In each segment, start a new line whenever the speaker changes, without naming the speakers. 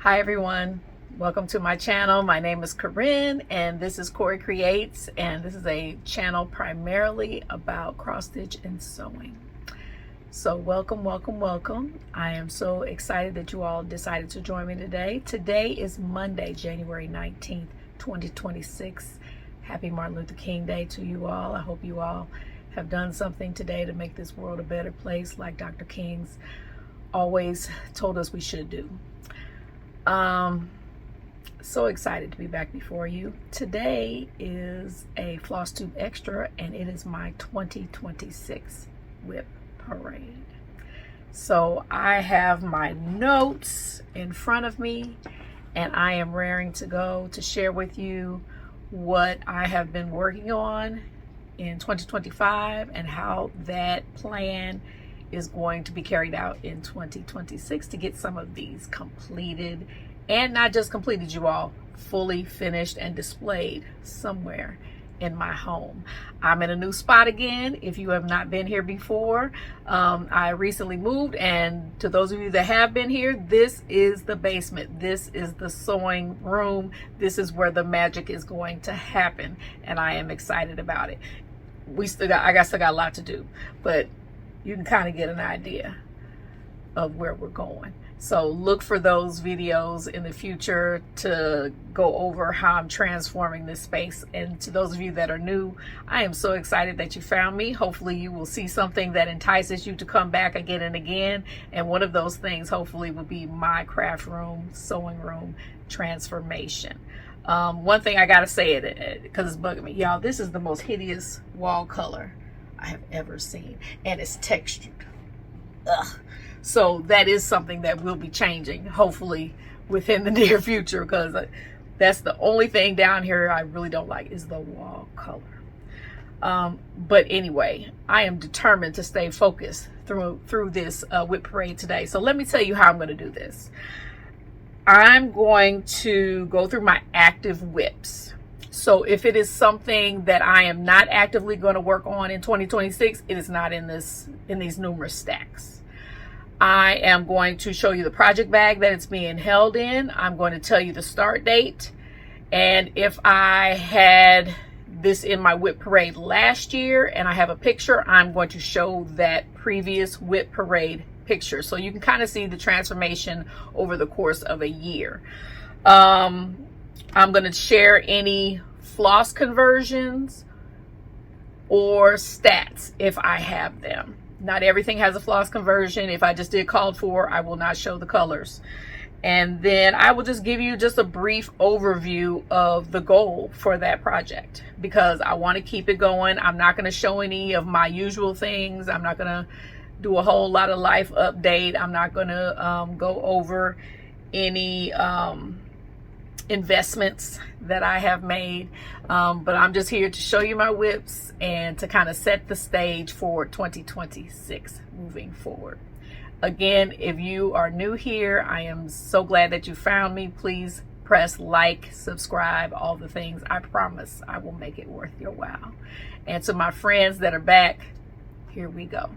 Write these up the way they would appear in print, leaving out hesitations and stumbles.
Hi everyone, welcome to my channel. My name is Corinne and this is CoryCreates, and this is a channel primarily about cross stitch and sewing. So welcome. I am so excited that you all decided to join me today. Today is Monday, January 19th, 2026. Happy Martin Luther King Day to you all. I hope you all have done something today to make this world a better place, like Dr. King's always told us we should do. So excited to be back before you. Today is a Flosstube extra and it is my 2026 WIP parade. So I have my notes in front of me and I am raring to go to share with you what I have been working on in 2025 and how that plan is going to be carried out in 2026 to get some of these completed, and not just completed, you all, fully finished and displayed somewhere in my home. I'm in a new spot again. If you have not been here before, I recently moved, and to those of you that have been here, this is the basement. This is the sewing room. This is where the magic is going to happen, and I am excited about it. I still got a lot to do, but you can kind of get an idea of where we're going. So look for those videos in the future to go over how I'm transforming this space. And to those of you that are new, I am so excited that you found me. Hopefully you will see something that entices you to come back again and again. And one of those things hopefully will be my craft room, sewing room transformation. One thing I gotta say it because it's bugging me, y'all, this is the most hideous wall color I have ever seen, and it's textured. Ugh. So that is something that will be changing hopefully within the near future, because that's the only thing down here I really don't like is the wall color. But anyway, I am determined to stay focused through this WIP parade today. So let me tell you how I'm going to do this. I'm going to go through my active WIPs. So if it is something that I am not actively going to work on in 2026, it is not in these numerous stacks. I am going to show you the project bag that it's being held in. I'm going to tell you the start date. And if I had this in my WIP parade last year and I have a picture, I'm going to show that previous WIP parade picture, so you can kind of see the transformation over the course of a year. I'm going to share any floss conversions or stats if I have them. Not everything has a floss conversion. If I just did called for, I will not show the colors. And then I will just give you just a brief overview of the goal for that project, because I want to keep it going. I'm not going to show any of my usual things. I'm not going to do a whole lot of life update. I'm not going to go over any investments that I have made, but I'm just here to show you my WIPs and to kind of set the stage for 2026 moving forward. Again, if you are new here, I am so glad that you found me. Please press like, subscribe, all the things. I promise I will make it worth your while. And to my friends that are back, here we go.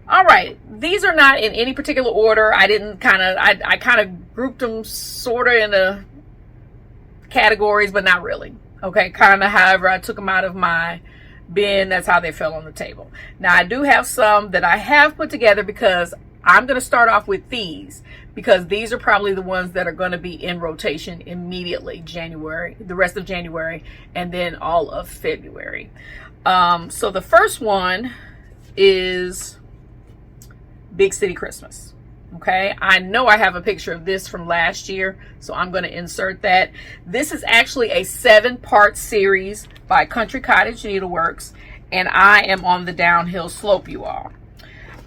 All right, these are not in any particular order. I kind of grouped them sort of in the categories, but not really. Okay, kind of however I took them out of my bin, that's how they fell on the table. Now I do have some that I have put together, because I'm going to start off with these, because these are probably the ones that are going to be in rotation immediately, the rest of January, and then all of February. So the first one is Big City Christmas. Okay, I know I have a picture of this from last year, so I'm going to insert that. This is actually a 7-part series by Cottage Needleworks, and I am on the downhill slope, you all.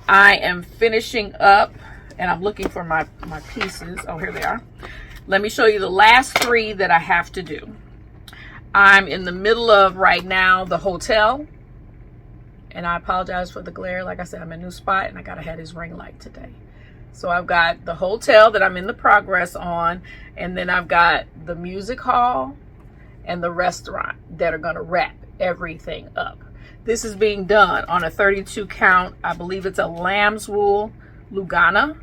I am finishing up, and I'm looking for my pieces. Oh, here they are. Let me show you the last 3 that I have to do. I'm in the middle of, right now, the hotel. And I apologize for the glare. Like I said, I'm in a new spot and I gotta have this ring light today. So I've got the hotel that I'm in the progress on, and then I've got the music hall and the restaurant that are gonna wrap everything up. This is being done on a 32 count, I believe it's a lamb's wool Lugana.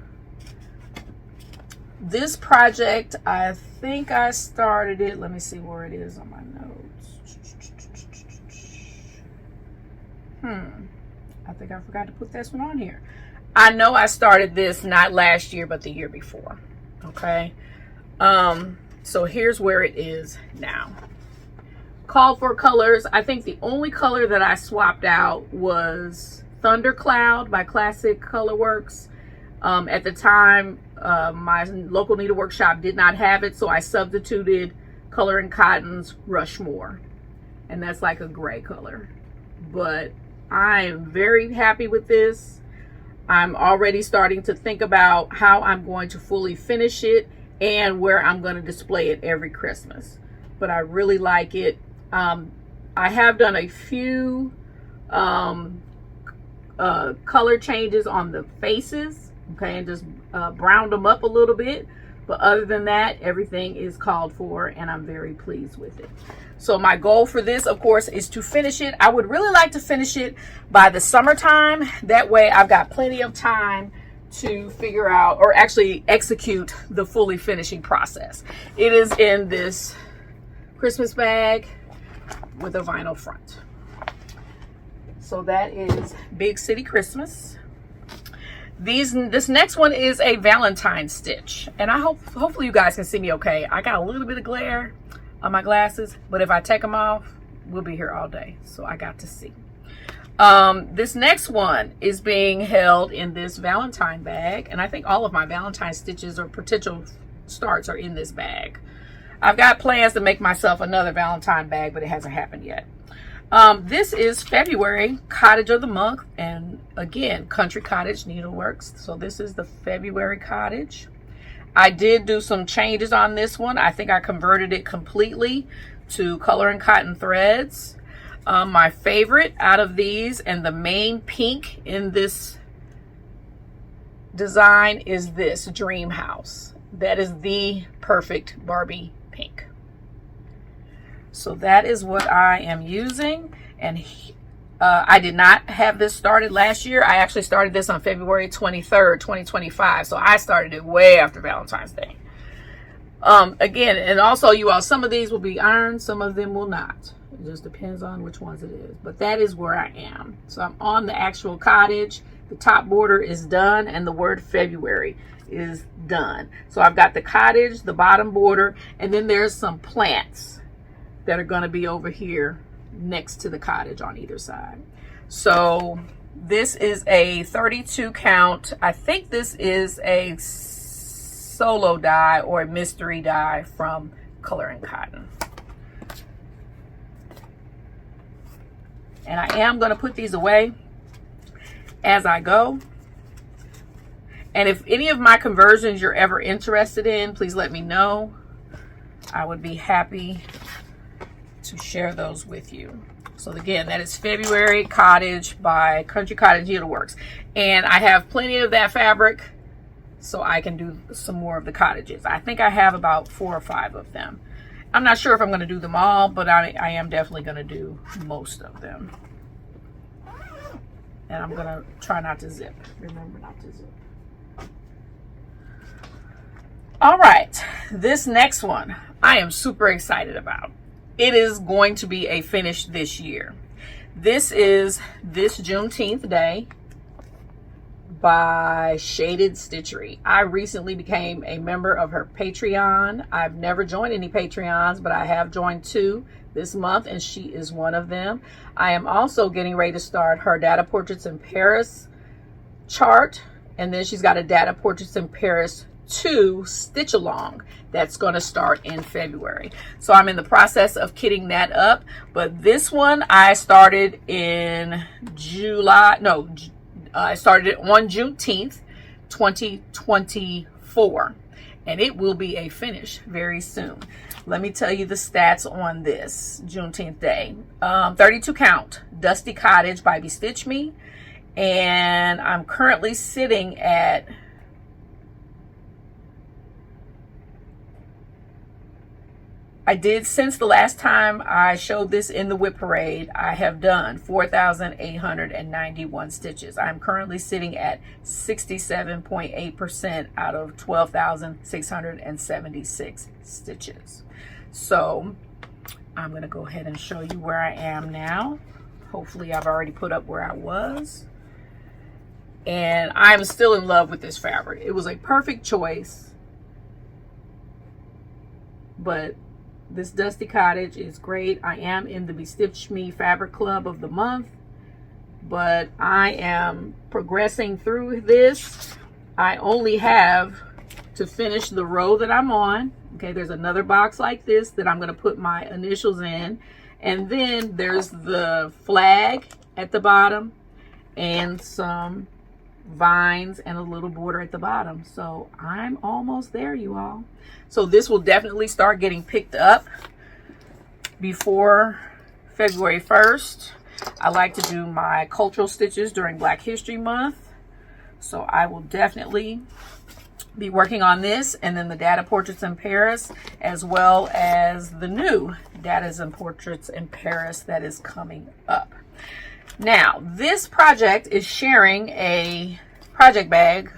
This project, I think I started it. Let me see where it is on my notes. I think I forgot to put this one on here. I know I started this not last year, but the year before. Okay. So here's where it is now. Called for colors. I think the only color that I swapped out was Thundercloud by Classic Colorworks. At the time, my local needlework shop did not have it, so I substituted Color and Cotton's Rushmore, and that's like a gray color. But I am very happy with this. I'm already starting to think about how I'm going to fully finish it and where I'm going to display it every Christmas. But I really like it. I have done a few color changes on the faces, okay, and just browned them up a little bit. But other than that, everything is called for, and I'm very pleased with it. So my goal for this, of course, is to finish it. I would really like to finish it by the summertime. That way I've got plenty of time to figure out, or actually execute, the fully finishing process. It is in this Christmas bag with a vinyl front. So that is Big City Christmas. This next one is a Valentine stitch, and I hopefully you guys can see me okay. I got a little bit of glare on my glasses, but if I take them off, we'll be here all day, so I got to see. This next one is being held in this Valentine bag, and I think all of my Valentine stitches or potential starts are in this bag. I've got plans to make myself another Valentine bag, but it hasn't happened yet. This is February Cottage of the Month, and again, Country Cottage Needleworks. So this is the February Cottage. I did do some changes on this one. I think I converted it completely to Color and Cotton threads. My favorite out of these, and the main pink in this design, is this Dream House. That is the perfect Barbie pink. So that is what I am using, and I did not have this started last year. I actually started this on February 23rd, 2025. So I started it way after Valentine's Day. Again, and also you all, some of these will be ironed, some of them will not. It just depends on which ones it is. But that is where I am. So I'm on the actual cottage. The top border is done, and the word February is done. So I've got the cottage, the bottom border, and then there's some plants that are going to be over here next to the cottage on either side. So this is a 32 count. I think this is a solo die or a mystery die from Color and Cotton. And I am going to put these away as I go. And if any of my conversions you're ever interested in, please let me know. I would be happy to share those with you. So again, that is February Cottage by Country Cottage Needleworks. And I have plenty of that fabric, so I can do some more of the cottages. I think I have about 4 or 5 of them. I'm not sure if I'm going to do them all, but I am definitely going to do most of them. And I'm going to try not to zip. Remember not to zip. All right, this next one I am super excited about. It is going to be a finish this year. This is This Juneteenth Day by Shaded Stitchery. I recently became a member of her Patreon. I've never joined any Patreons, but I have joined 2 this month, and she is one of them. I am also getting ready to start her Data Portraits in Paris chart, and then she's got a Data Portraits in Paris 2 stitch along that's going to start in February. So I'm in the process of kitting that up, but this one I started in I started it on Juneteenth 2024, and it will be a finish very soon. Let me tell you the stats on this Juneteenth Day. 32 count Dusty Cottage by Bestitch Me, and I'm currently sitting at I did, since the last time I showed this in the WIP parade, I have done 4,891 stitches. I'm currently sitting at 67.8% out of 12,676 stitches. So I'm going to go ahead and show you where I am now. Hopefully I've already put up where I was. And I'm still in love with this fabric. It was a perfect choice. But this Dusty Cottage is great. I am in the Bestitch Me Fabric Club of the month, but I am progressing through this. I only have to finish the row that I'm on. Okay, there's another box like this that I'm going to put my initials in, and then there's the flag at the bottom and some vines and a little border at the bottom. So I'm almost there, you all. So this will definitely start getting picked up before February 1st. I like to do my cultural stitches during Black History Month, so I will definitely be working on this, and then the Dada Portraits in Paris, as well as the new Dadas and Portraits in Paris that is coming up. Now, this project is sharing a project bag.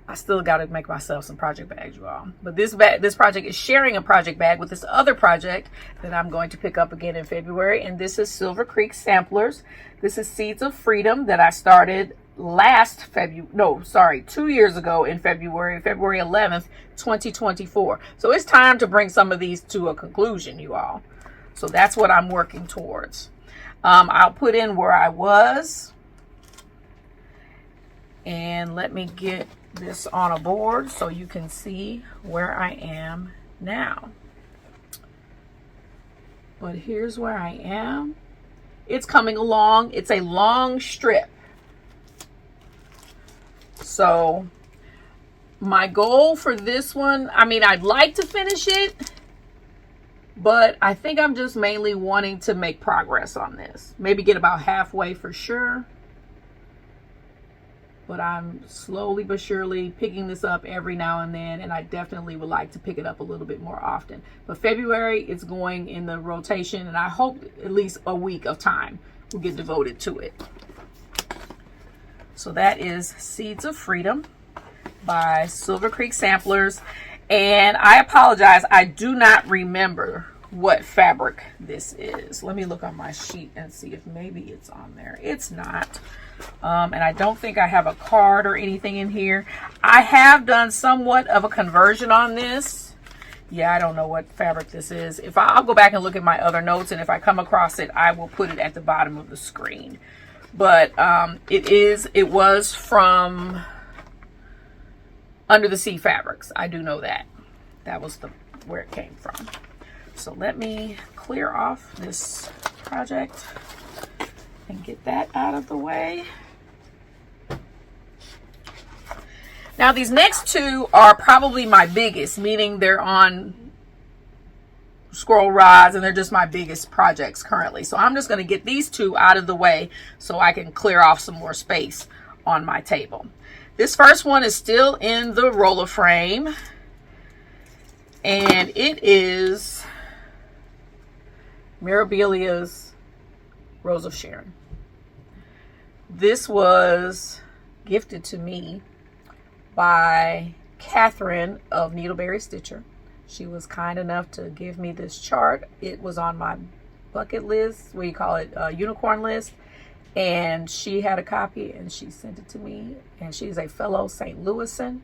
I still got to make myself some project bags, you all. But this project is sharing a project bag with this other project that I'm going to pick up again in February. And this is Silver Creek Samplers. This is Seeds of Freedom that I started 2 years ago in February 11th, 2024. So it's time to bring some of these to a conclusion, you all. So that's what I'm working towards. I'll put in where I was, and let me get this on a board so you can see where I am now. But here's where I am. It's coming along. It's a long strip. So my goal for this one, I mean, I'd like to finish it, but I think I'm just mainly wanting to make progress on this. Maybe get about halfway for sure. But I'm slowly but surely picking this up every now and then, and I definitely would like to pick it up a little bit more often. But February, it's going in the rotation, and I hope at least a week of time will get devoted to it. So that is Seeds of Freedom by Silver Creek Samplers. And I apologize, I do not remember what fabric this is. Let me look on my sheet and see if maybe it's on there. It's not. And I don't think I have a card or anything in here. I have done somewhat of a conversion on this. Yeah, I don't know what fabric this is. I'll go back and look at my other notes, and if I come across it, I will put it at the bottom of the screen. But it was from Under the Sea Fabrics. I do know that. That was where it came from. So let me clear off this project and get that out of the way. Now these next two are probably my biggest, meaning they're on scroll rods and they're just my biggest projects currently. So I'm just going to get these two out of the way so I can clear off some more space on my table. This first one is still in the roller frame, and it is Mirabilia's Rose of Sharon. This was gifted to me by Catherine of Needleberry Stitcher. She was kind enough to give me this chart. It was on my bucket list, what do you call it, unicorn list, and she had a copy and she sent it to me. And she's a fellow St. Louisan,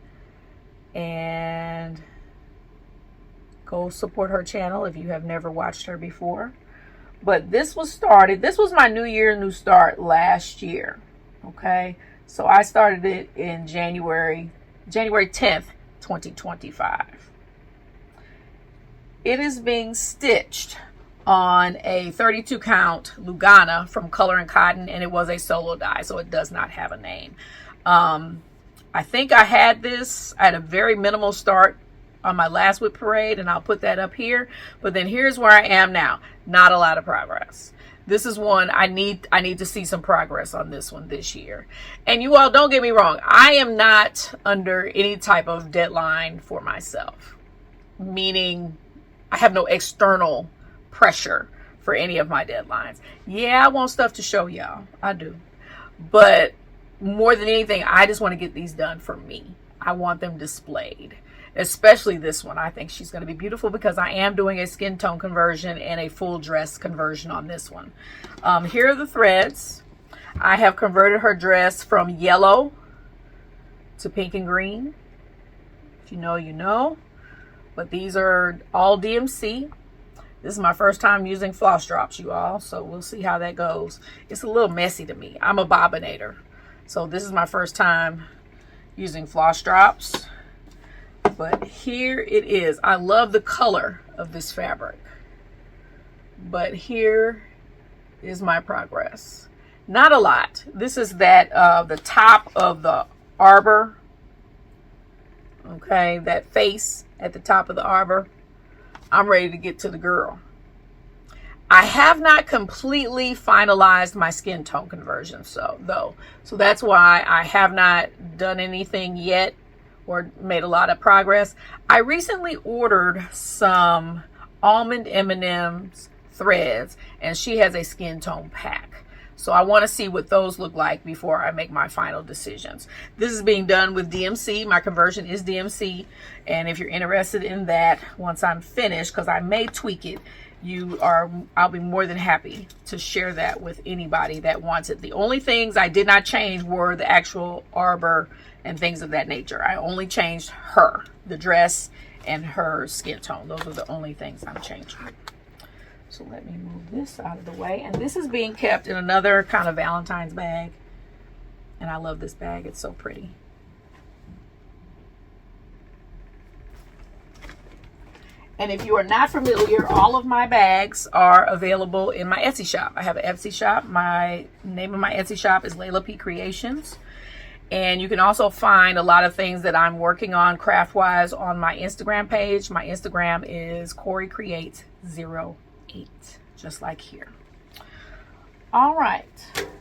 and go support her channel if you have never watched her before. But this was my New Year, New Start last year. Okay, so I started it in January 10th, 2025. It is being stitched on a 32 count Lugana from Color and Cotton, and it was a solo die, so it does not have a name. I think I had a very minimal start on my last WIP parade, and I'll put that up here. But then here's where I am now. Not a lot of progress. This is one I need to see some progress on this one this year. And you all, don't get me wrong, I am not under any type of deadline for myself. Meaning I have no external pressure for any of my deadlines. Yeah, I want stuff to show y'all. I do. But more than anything, I just want to get these done for me. I want them displayed. Especially this one. I think she's going to be beautiful because I am doing a skin tone conversion and a full dress conversion on this one. Here are the threads. I have converted her dress from yellow to pink and green. If you know, you know. But these are all DMC. This is my first time using floss drops, you all. So we'll see how that goes. It's a little messy to me. I'm a bobbinator. So this is my first time using floss drops. But here it is. I love the color of this fabric. But here is my progress. Not a lot. This is that the top of the arbor. Okay, that face at the top of the arbor. I'm ready to get to the girl. I have not completely finalized my skin tone conversion, so that's why I have not done anything yet or made a lot of progress. I recently ordered some almond M&M's threads, and she has a skin tone pack. So I want to see what those look like before I make my final decisions. This is being done with DMC. My conversion is DMC. And if you're interested in that, once I'm finished, because I may tweak it, I'll be more than happy to share that with anybody that wants it. The only things I did not change were the actual arbor and things of that nature. I only changed her, the dress, and her skin tone. Those are the only things I'm changing. So let me move this out of the way. And this is being kept in another kind of Valentine's bag. And I love this bag. It's so pretty. And if you are not familiar, all of my bags are available in my Etsy shop. I have an Etsy shop. My name of my Etsy shop is Layla P Creations. And you can also find a lot of things that I'm working on craft-wise on my Instagram page. My Instagram is CoryCreates 08, just like here. All right.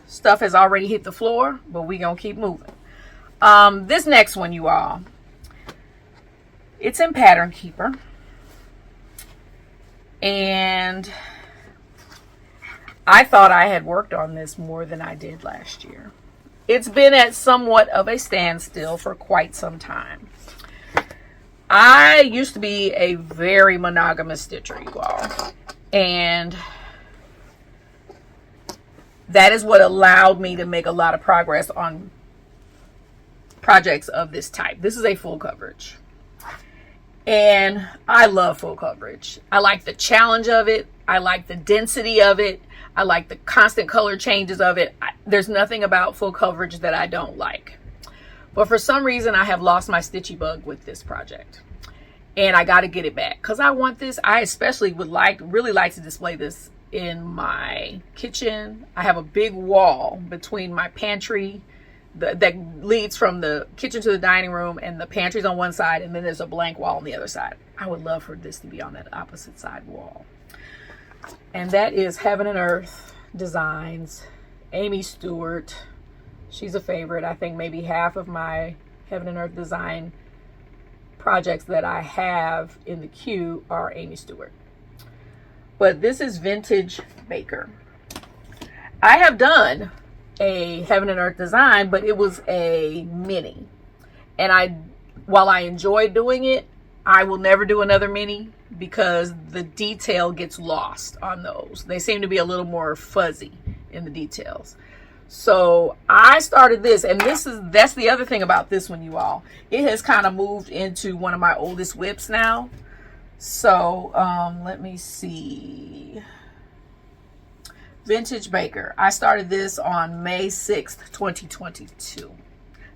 Stuff has already hit the floor, but we're going to keep moving. This next one, you all, it's in Pattern Keeper. And I thought I had worked on this more than I did last year. It's been at somewhat of a standstill for quite some time. I used to be a very monogamous stitcher, you all. And that is what allowed me to make a lot of progress on projects of this type. This is a full coverage. And I love full coverage. I like the challenge of it. I like the density of it. I like the constant color changes of it. There's nothing about full coverage that I don't like. But for some reason, I have lost my stitchy bug with this project. And I got to get it back because I want this. I especially would really like to display this in my kitchen. I have a big wall between my pantry that leads from the kitchen to the dining room, and the pantry's on one side, and then there's a blank wall on the other side. I would love for this to be on that opposite side wall. And that is Heaven and Earth Designs, Amy Stewart. She's a favorite. I think maybe half of my Heaven and Earth design projects that I have in the queue are Amy Stewart. But this is Vintage Baker. I have done a Heaven and Earth design, but it was a mini. And while I enjoyed doing it, I will never do another mini because the detail gets lost on those. They seem to be a little more fuzzy in the details. So I started this, and that's the other thing about this one, you all. It has kind of moved into one of my oldest WIPs now. So let me see. Vintage Baker. I started this on May 6th, 2022.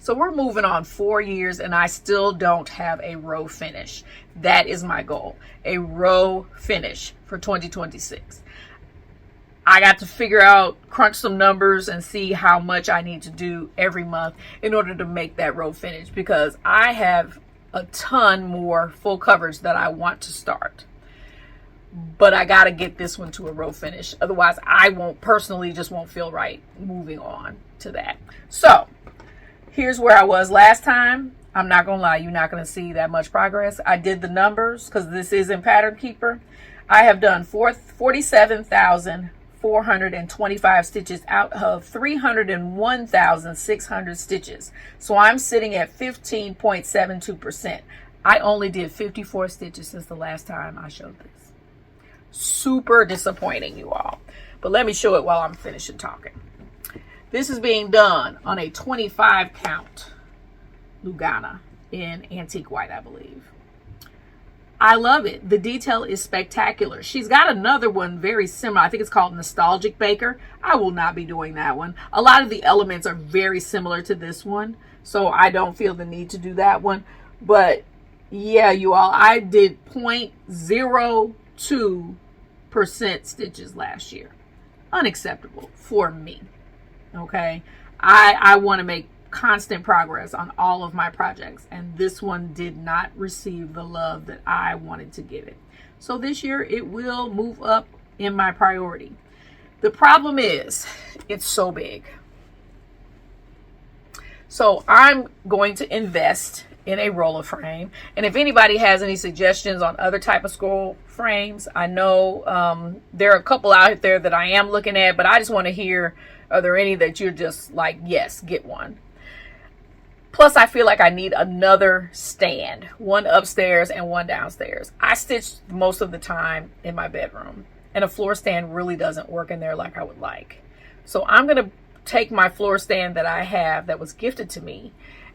So we're moving on 4 years, and I still don't have a row finish. That is my goal. A row finish for 2026. I got to crunch some numbers and see how much I need to do every month in order to make that row finish, because I have a ton more full coverage that I want to start. But I got to get this one to a row finish. Otherwise, I won't feel right moving on to that. So here's where I was last time. I'm not gonna lie, you're not gonna see that much progress. I did the numbers because this is in Pattern Keeper. I have done 47,425 stitches out of 301,600 stitches. So I'm sitting at 15.72%. I only did 54 stitches since the last time I showed this. Super disappointing, you all. But let me show it while I'm finishing talking. This is being done on a 25 count Lugana in antique white, I believe. I love it. The detail is spectacular. She's got another one very similar. I think it's called Nostalgic Baker. I will not be doing that one. A lot of the elements are very similar to this one, so I don't feel the need to do that one. But yeah, you all, I did 0.02% stitches last year. Unacceptable for me. Okay, I want to make constant progress on all of my projects, and this one did not receive the love that I wanted to give it. So this year it will move up in my priority. The problem is it's so big. So I'm going to invest in a roller frame, and if anybody has any suggestions on other type of scroll frames, I know there are a couple out there that I am looking at, but I just want to hear, are there any that you're just like, yes, get one? Plus, I feel like I need another stand, one upstairs and one downstairs. I stitch most of the time in my bedroom, and a floor stand really doesn't work in there like I would like. So I'm going to take my floor stand that I have that was gifted to me,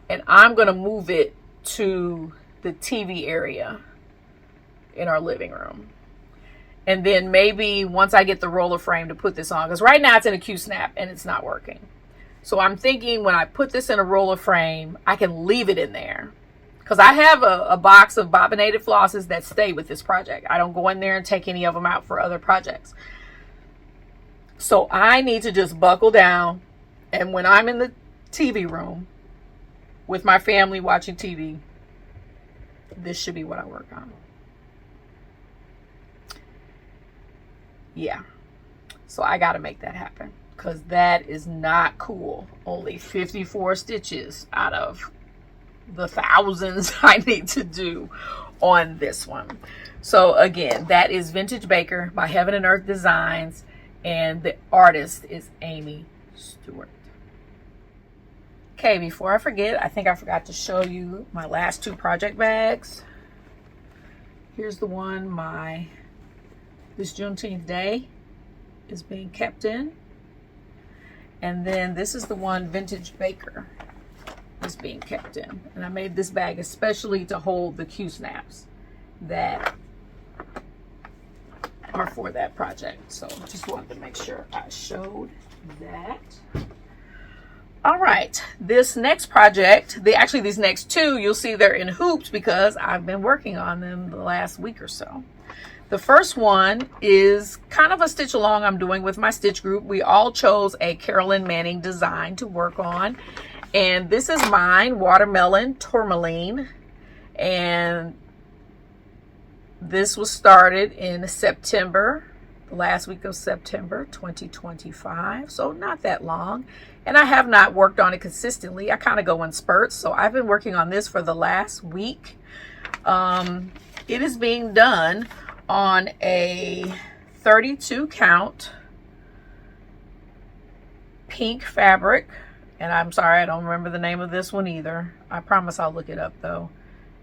and I'm going to move it to the TV area in our living room. And then maybe once I get the roller frame to put this on, because right now it's in a Q-snap and it's not working. So I'm thinking when I put this in a roller frame, I can leave it in there. Because I have a box of bobbinated flosses that stay with this project. I don't go in there and take any of them out for other projects. So I need to just buckle down. And when I'm in the TV room with my family watching TV, this should be what I work on. Yeah. So I got to make that happen, because that is not cool. Only 54 stitches out of the thousands I need to do on this one. So again, that is Vintage Baker by Heaven and Earth Designs, and the artist is Amy Stewart. Okay, before I forget, I think I forgot to show you my last two project bags. Here's the one this Juneteenth day is being kept in. And then this is the one Vintage Baker is being kept in. And I made this bag especially to hold the Q-snaps that are for that project. So just wanted to make sure I showed that. All right, this next project, these next two, you'll see they're in hoops because I've been working on them the last week or so. The first one is kind of a stitch along I'm doing with my stitch group. We all chose a Carolyn Manning design to work on. And this is mine, Watermelon Tourmaline. And this was started in September, the last week of September 2025. So not that long. And I have not worked on it consistently. I kind of go in spurts. So I've been working on this for the last week. It is being done on a 32 count pink fabric, and I'm sorry I don't remember the name of this one either. I promise I'll look it up though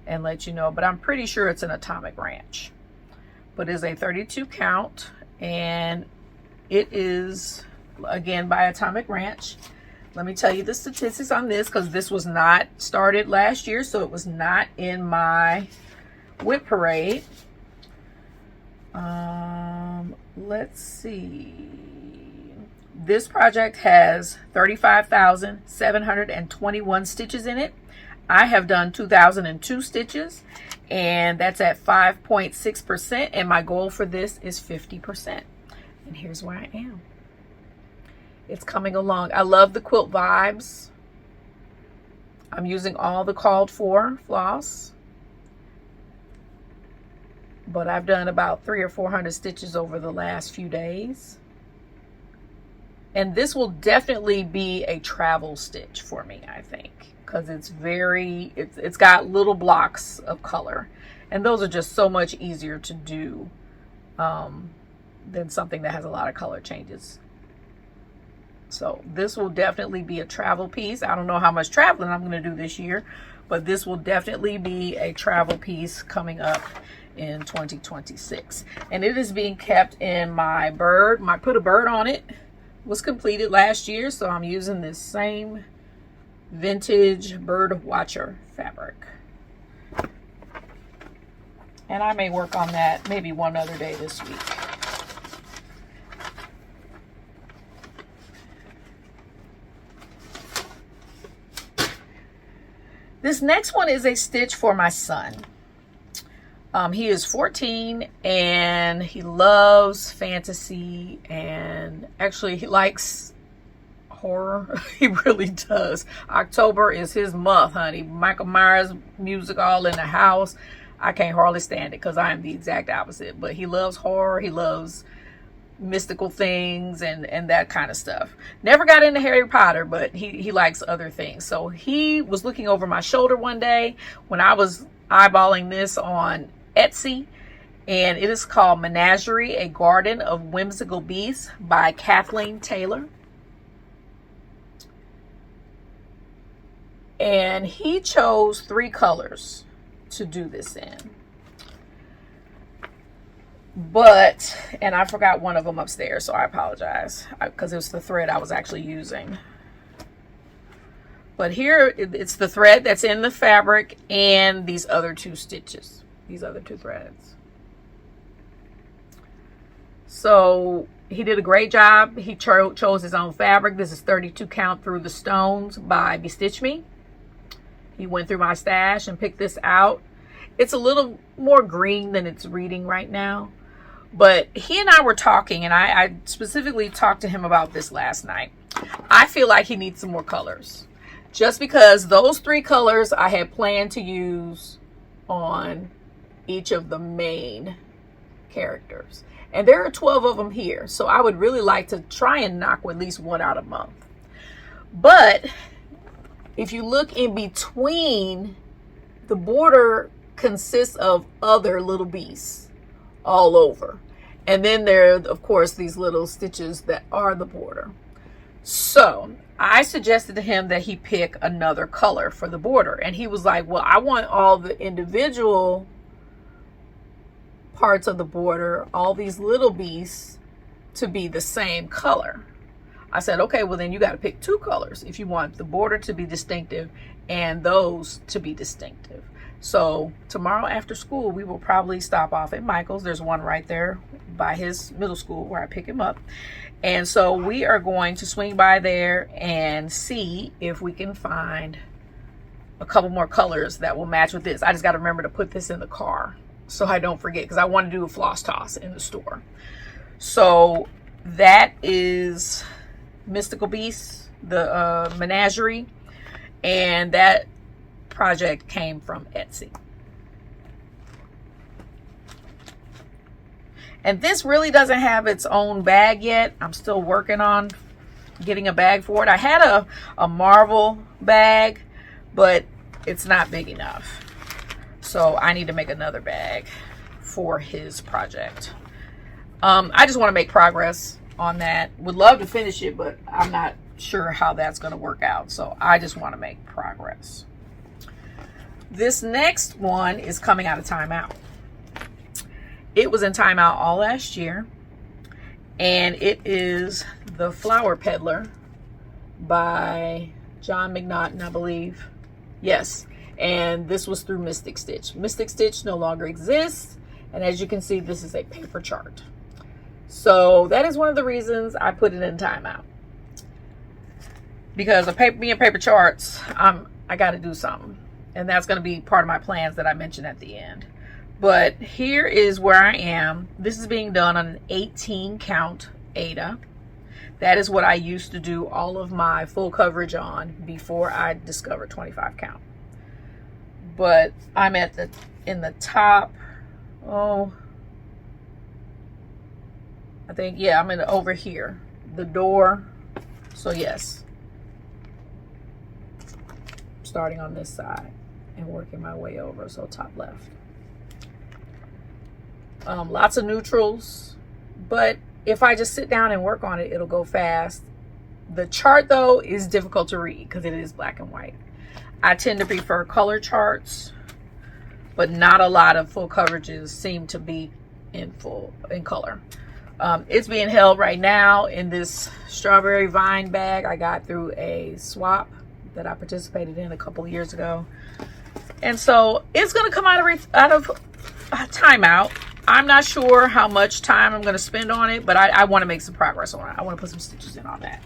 and let you know, but I'm pretty sure it's an Atomic Ranch. But it's a 32 count, and it is again by Atomic Ranch. Let me tell you the statistics on this, because this was not started last year, so it was not in my WIP parade. Let's see. This project has 35,721 stitches in it. I have done 2,002 stitches, and that's at 5.6%, and my goal for this is 50%. And here's where I am. It's coming along. I love the quilt vibes. I'm using all the called for floss, but I've done about 300 or 400 stitches over the last few days. And this will definitely be a travel stitch for me, I think, because it's got little blocks of color, and those are just so much easier to do than something that has a lot of color changes. So this will definitely be a travel piece. I don't know how much traveling I'm going to do this year, but this will definitely be a travel piece coming up in 2026. And it is being kept in my put a bird on it was completed last year, so I'm using this same vintage bird watcher fabric. And I may work on that maybe one other day this week. This next one is a stitch for my son. He is 14 and he loves fantasy, and actually he likes horror. He really does. October is his month, honey. Michael Myers music all in the house. I can't hardly stand it because I am the exact opposite. But he loves horror. He loves mystical things and that kind of stuff. Never got into Harry Potter, but he likes other things. So he was looking over my shoulder one day when I was eyeballing this on Etsy, and it is called Menagerie, A Garden of Whimsical Beasts by Kathleen Taylor. And he chose 3 colors to do this in. And I forgot one of them upstairs, so I apologize, because it was the thread I was actually using. But here, it's the thread that's in the fabric and these other 2 stitches, these other 2 threads. So he did a great job. He chose his own fabric. This is 32 count Through the Stones by Bestitch Me. He went through my stash and picked this out. It's a little more green than it's reading right now. But he and I were talking, and I specifically talked to him about this last night. I feel like he needs some more colors. Just because those 3 colors I had planned to use on each of the main characters. And there are 12 of them here. So I would really like to try and knock at least 1 out a month. But if you look in between, the border consists of other little beasts all over. And then there are, of course, these little stitches that are the border. So I suggested to him that he pick another color for the border. And he was like, well, I want all the individual parts of the border, all these little beasts, to be the same color. I said, okay, well then you got to pick 2 colors if you want the border to be distinctive and those to be distinctive. So tomorrow after school, we will probably stop off at Michael's. There's one right there by his middle school where I pick him up. And so we are going to swing by there and see if we can find a couple more colors that will match with this. I just got to remember to put this in the car so I don't forget, because I want to do a floss toss in the store. So that is Mystical Beasts, the Menagerie, and that project came from Etsy. And this really doesn't have its own bag yet. I'm still working on getting a bag for it. I had a Marvel bag, but it's not big enough. So I need to make another bag for his project. I just want to make progress on that. Would love to finish it, but I'm not sure how that's going to work out. So I just want to make progress. This next one is coming out of timeout. It was in timeout all last year, and it is the Flower Peddler by John McNaughton, I believe. Yes, and this was through Mystic Stitch. Mystic Stitch no longer exists, and as you can see, this is a paper chart. So that is one of the reasons I put it in timeout, because being paper charts, I got to do something, and that's going to be part of my plans that I mentioned at the end. But here is where I am. This is being done on an 18 count Aida. That is what I used to do all of my full coverage on before I discovered 25 count. But I'm in the top, I think, yeah, I'm over here. The door So yes, starting on this side and working my way over. So top left. Lots of neutrals, but if I just sit down and work on it, it'll go fast. The chart though is difficult to read because it is black and white. I tend to prefer color charts, but not a lot of full coverages seem to be in color. It's being held right now in this strawberry vine bag I got through a swap that I participated in a couple of years ago. And so it's going to come out of timeout. I'm not sure how much time I'm going to spend on it, but I want to make some progress on it. I want to put some stitches in on that.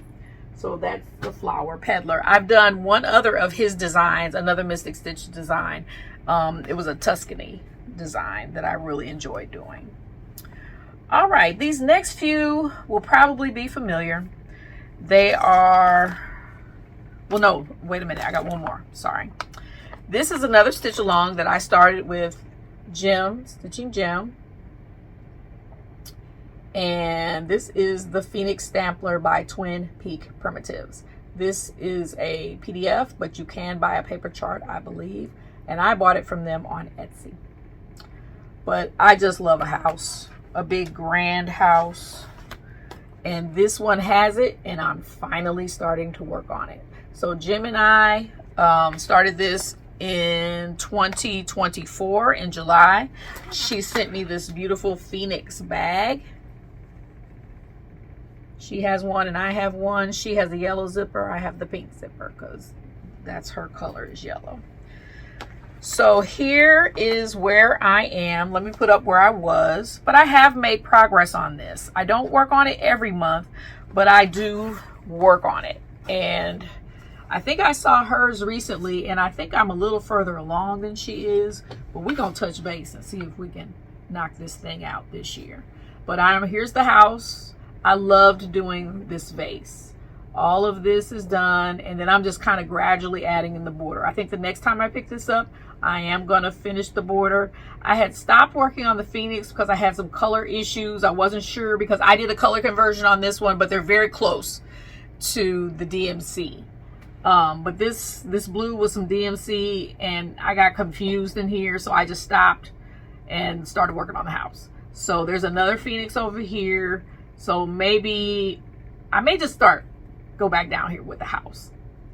So that's the flower Peddler. I've done one other of his designs, another Mystic Stitch design. It was a Tuscany design that I really enjoyed doing. All right, these next few will probably be familiar. They are, well, no, wait a minute. I got one more. Sorry. This is another stitch along that I started with Stitching Gem. And this is the Phoenix Stampler by Twin Peak Primitives. This is a PDF, but you can buy a paper chart, I believe. And I bought it from them on Etsy. But I just love a house, a big grand house. And this one has it, and I'm finally starting to work on it. So Jim and I started this in 2024 in July. She sent me this beautiful Phoenix bag. She has one and I have one. She has the yellow zipper. I have the pink zipper because that's her color is yellow. So here is where I am. Let me put up where I was, but I have made progress on this. I don't work on it every month, but I do work on it. And I think I saw hers recently, and I think I'm a little further along than she is, but we're going to touch base and see if we can knock this thing out this year. But here's the house. I loved doing this vase. All of this is done, and then I'm just kind of gradually adding in the border. I think the next time I pick this up, I am going to finish the border. I had stopped working on the Phoenix because I had some color issues. I wasn't sure because I did a color conversion on this one, but they're very close to the DMC. But this blue was some DMC, and I got confused in here, so I just stopped and started working on the house. So there's another Phoenix over here. So maybe I may just go back down here with the house,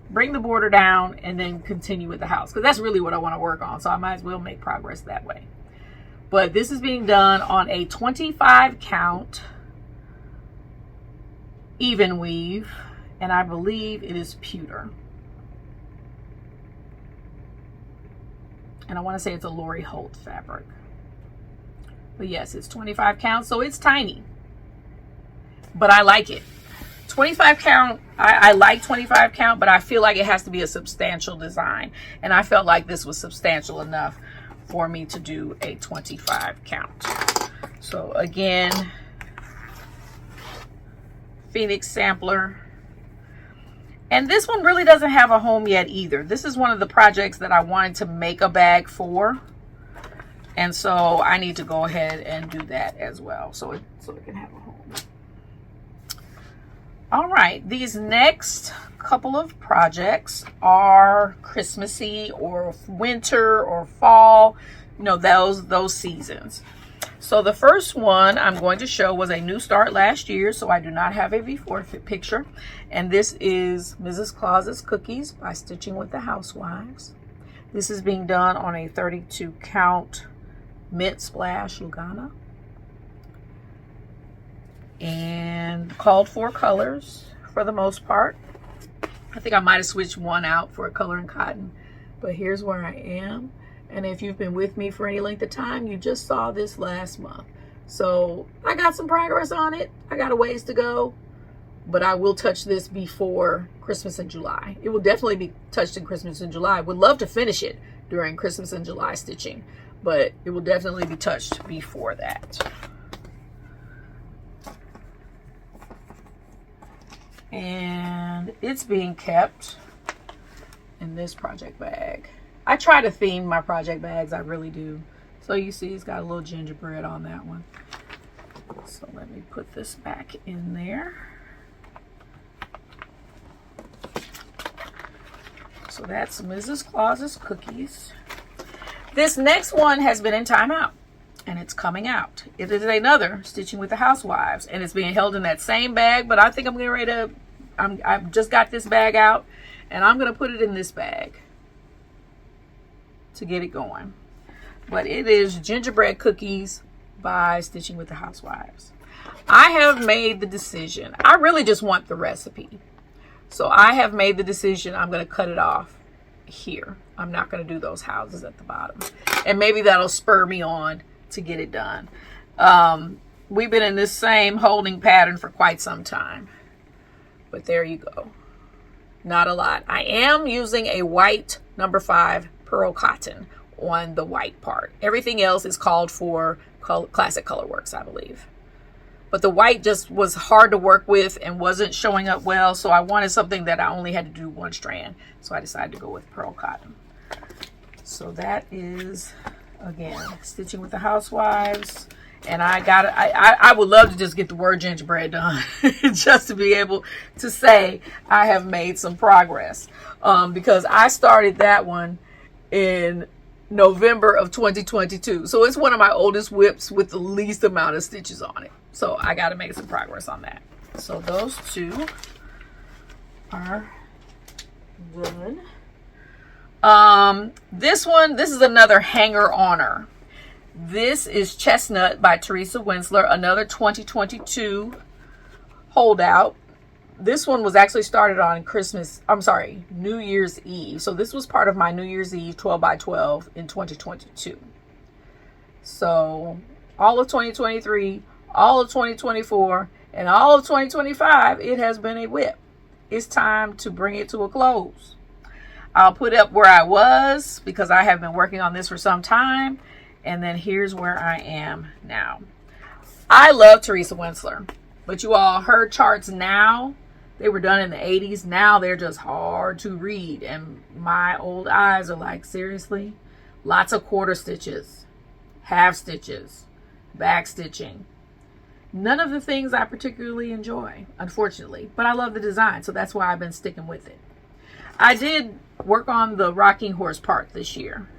bring the border down, and then continue with the house, because that's really what I want to work on. So I might as well make progress that way. But this is being done on a 25 count even weave, and I believe it is pewter. And I want to say it's a Lori Holt fabric. But yes, it's 25 count, so it's tiny. But I like it. 25 count, I like 25 count, but I feel like it has to be a substantial design. And I felt like this was substantial enough for me to do a 25 count. So again, Phoenix sampler. And this one really doesn't have a home yet either. This is one of the projects that I wanted to make a bag for. And so I need to go ahead and do that as well, so it can have a home. All right, these next couple of projects are Christmassy or winter or fall, you know, those seasons. So the first one I'm going to show was a new start last year, so I do not have a before picture. And this is Mrs. Claus's Cookies by Stitching with the Housewives. This is being done on a 32 count mint splash Lugana. And called for colors for the most part. I think I might have switched one out for a color and cotton, but here's where I am. And if you've been with me for any length of time, you just saw this last month. So I got some progress on it. I got a ways to go, but I will touch this before Christmas in July. It will definitely be touched in Christmas in July. Would love to finish it during Christmas and July stitching, but it will definitely be touched before that. And it's being kept in this project bag. I try to theme my project bags, I really do. So you see it's got a little gingerbread on that one. So let me put this back in there. So that's Mrs. Claus's cookies. This next one has been in timeout, and it's coming out. It is another Stitching with the Housewives, and it's being held in that same bag, but I think I'm getting ready to, I've just got this bag out, and I'm going to put it in this bag to get it going. But it is gingerbread cookies by Stitching with the Housewives. I have made the decision. I really just want the recipe. So I have made the decision I'm going to cut it off here. I'm not going to do those houses at the bottom. And maybe that'll spur me on to get it done. We've been in this same holding pattern for quite some time. But there you go. Not a lot. I am using a white number 5 pearl cotton on the white part. Everything else is called for Classic Colorworks, I believe. But the white just was hard to work with and wasn't showing up well, so I wanted something that I only had to do one strand. So I decided to go with pearl cotton. So that is, again, Stitching with the Housewives. And I would love to just get the word gingerbread done just to be able to say I have made some progress. Because I started that one in November of 2022. So it's one of my oldest WIPs with the least amount of stitches on it. So I got to make some progress on that. So those two are done. This is another hanger honor. This is Chestnut by Teresa Winsler, another 2022 holdout. This one was actually started on New Year's Eve. So this was part of my New Year's Eve 12 by 12 in 2022. So all of 2023, all of 2024, and all of 2025, it has been a WIP. It's time to bring it to a close. I'll put up where I was because I have been working on this for some time. And then here's where I am now. I love Teresa Winsler, but you all, her charts now, they were done in the 80s. Now they're just hard to read. And my old eyes are like, seriously? Lots of quarter stitches, half stitches, back stitching. None of the things I particularly enjoy, unfortunately. But I love the design, so that's why I've been sticking with it. I did work on the rocking horse part this year.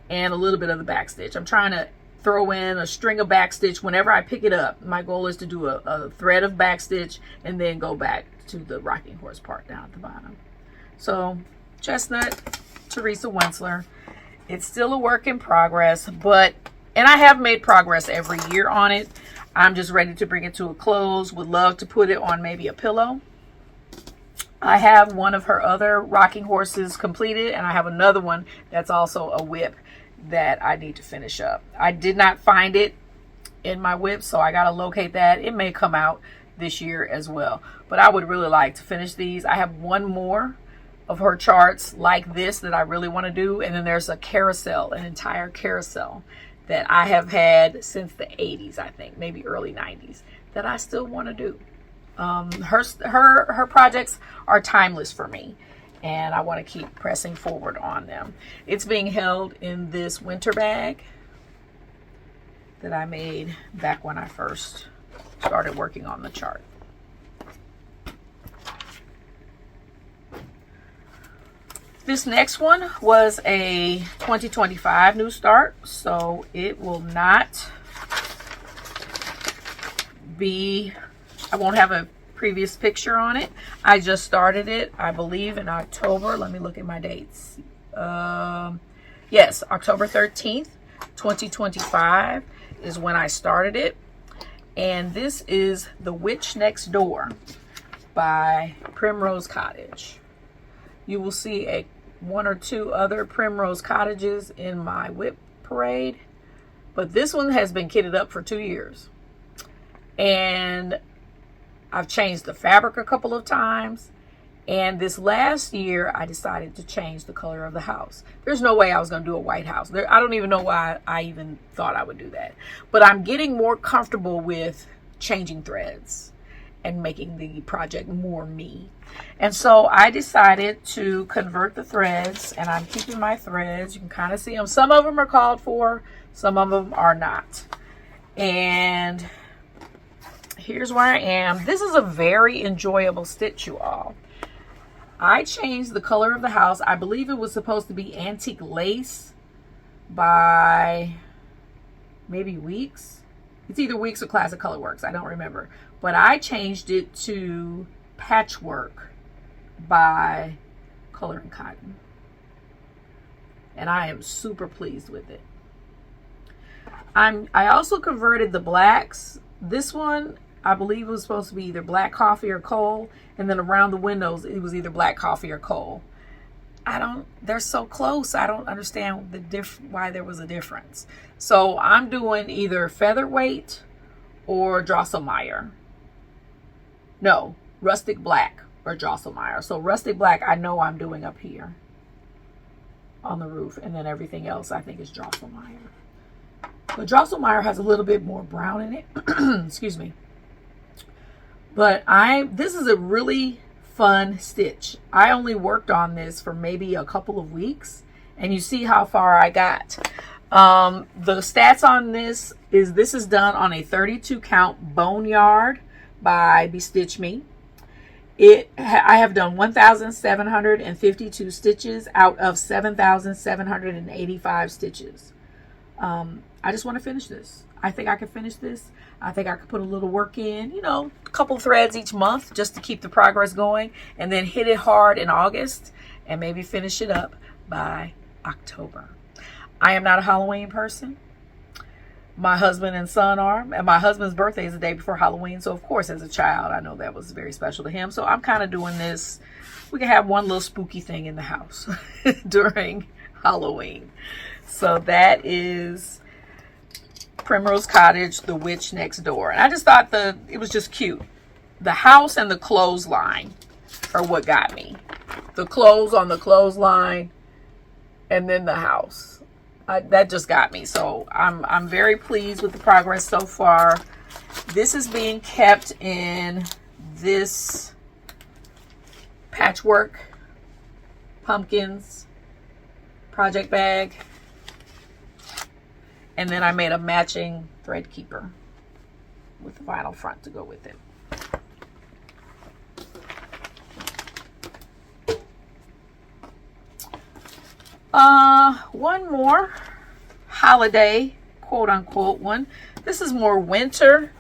And a little bit of the back stitch. I'm trying to throw in a string of back stitch whenever I pick it up. My goal is to do a thread of back stitch and then go back to the rocking horse part down at the bottom. So Chestnut, Teresa Winsler. It's still a work in progress, and I have made progress every year on it. I'm just ready to bring it to a close. Would love to put it on maybe a pillow. I have one of her other rocking horses completed, and I have another one that's also a WIP that I need to finish up. I did not find it in my WIP, so I got to locate that. It may come out this year as well, but I would really like to finish these. I have one more of her charts like this that I really want to do, and then there's a carousel, an entire carousel that I have had since the 80s, I think, maybe early 90s, that I still want to do. Her projects are timeless for me, and I want to keep pressing forward on them. It's being held in this winter bag that I made back when I first started working on the chart. This next one was a 2025 new start, so it will not be, I won't have a previous picture on it. I just started it, I believe, in October. Let me look at my dates. Yes, October 13th, 2025 is when I started it. And this is The Witch Next Door by Primrose Cottage. You will see one or two other Primrose Cottages in my WIP parade, but this one has been kitted up for 2 years. And I've changed the fabric a couple of times. And this last year, I decided to change the color of the house. There's no way I was going to do a white house. I don't even know why I even thought I would do that. But I'm getting more comfortable with changing threads and making the project more me. And so I decided to convert the threads, and I'm keeping my threads. You can kind of see them. Some of them are called for, some of them are not. And here's where I am. This is a very enjoyable stitch, you all. I changed the color of the house. I believe it was supposed to be antique lace by maybe Weeks. It's either Weeks or Classic Colorworks. I don't remember. But I changed it to patchwork by Color and Cotton. And I am super pleased with it. I also converted the blacks. This one, I believe, was supposed to be either black coffee or coal. And then around the windows, it was either black coffee or coal. They're so close. I don't understand why there was a difference. So I'm doing either featherweight or Drosselmeyer. No, rustic black or Drosselmeyer. So rustic black, I know I'm doing up here on the roof. And then everything else I think is Drosselmeyer. But Drosselmeyer has a little bit more brown in it. Excuse me. But this is a really fun stitch. I only worked on this for maybe a couple of weeks, and you see how far I got. The stats on this is done on a 32 count boneyard by Bestitch Me. I have done 1,752 stitches out of 7,785 stitches. I just want to finish this. I think I can finish this. I think I could put a little work in, a couple threads each month just to keep the progress going, and then hit it hard in August and maybe finish it up by October. I am not a Halloween person. My husband and son are, and my husband's birthday is the day before Halloween. So of course, as a child, I know that was very special to him. So I'm kind of doing this. We can have one little spooky thing in the house during Halloween. So that is Primrose Cottage, The Witch Next Door. And I just thought it was just cute. The house and the clothesline are what got me. The clothes on the clothesline and then the house. That just got me. So I'm very pleased with the progress so far. This is being kept in this patchwork pumpkins project bag. And then I made a matching thread keeper with the vinyl front to go with it. One more holiday, quote unquote one. This is more winter,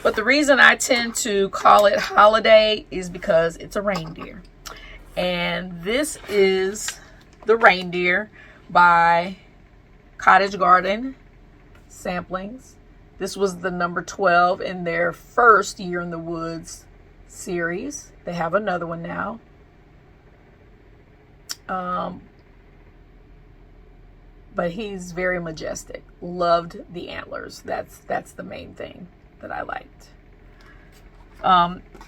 but the reason I tend to call it holiday is because it's a reindeer. And this is the Reindeer by Cottage Garden Samplings. This was the number 12 in their first Year in the Woods series. They have another one now. But he's very majestic. Loved the antlers. That's the main thing that I liked.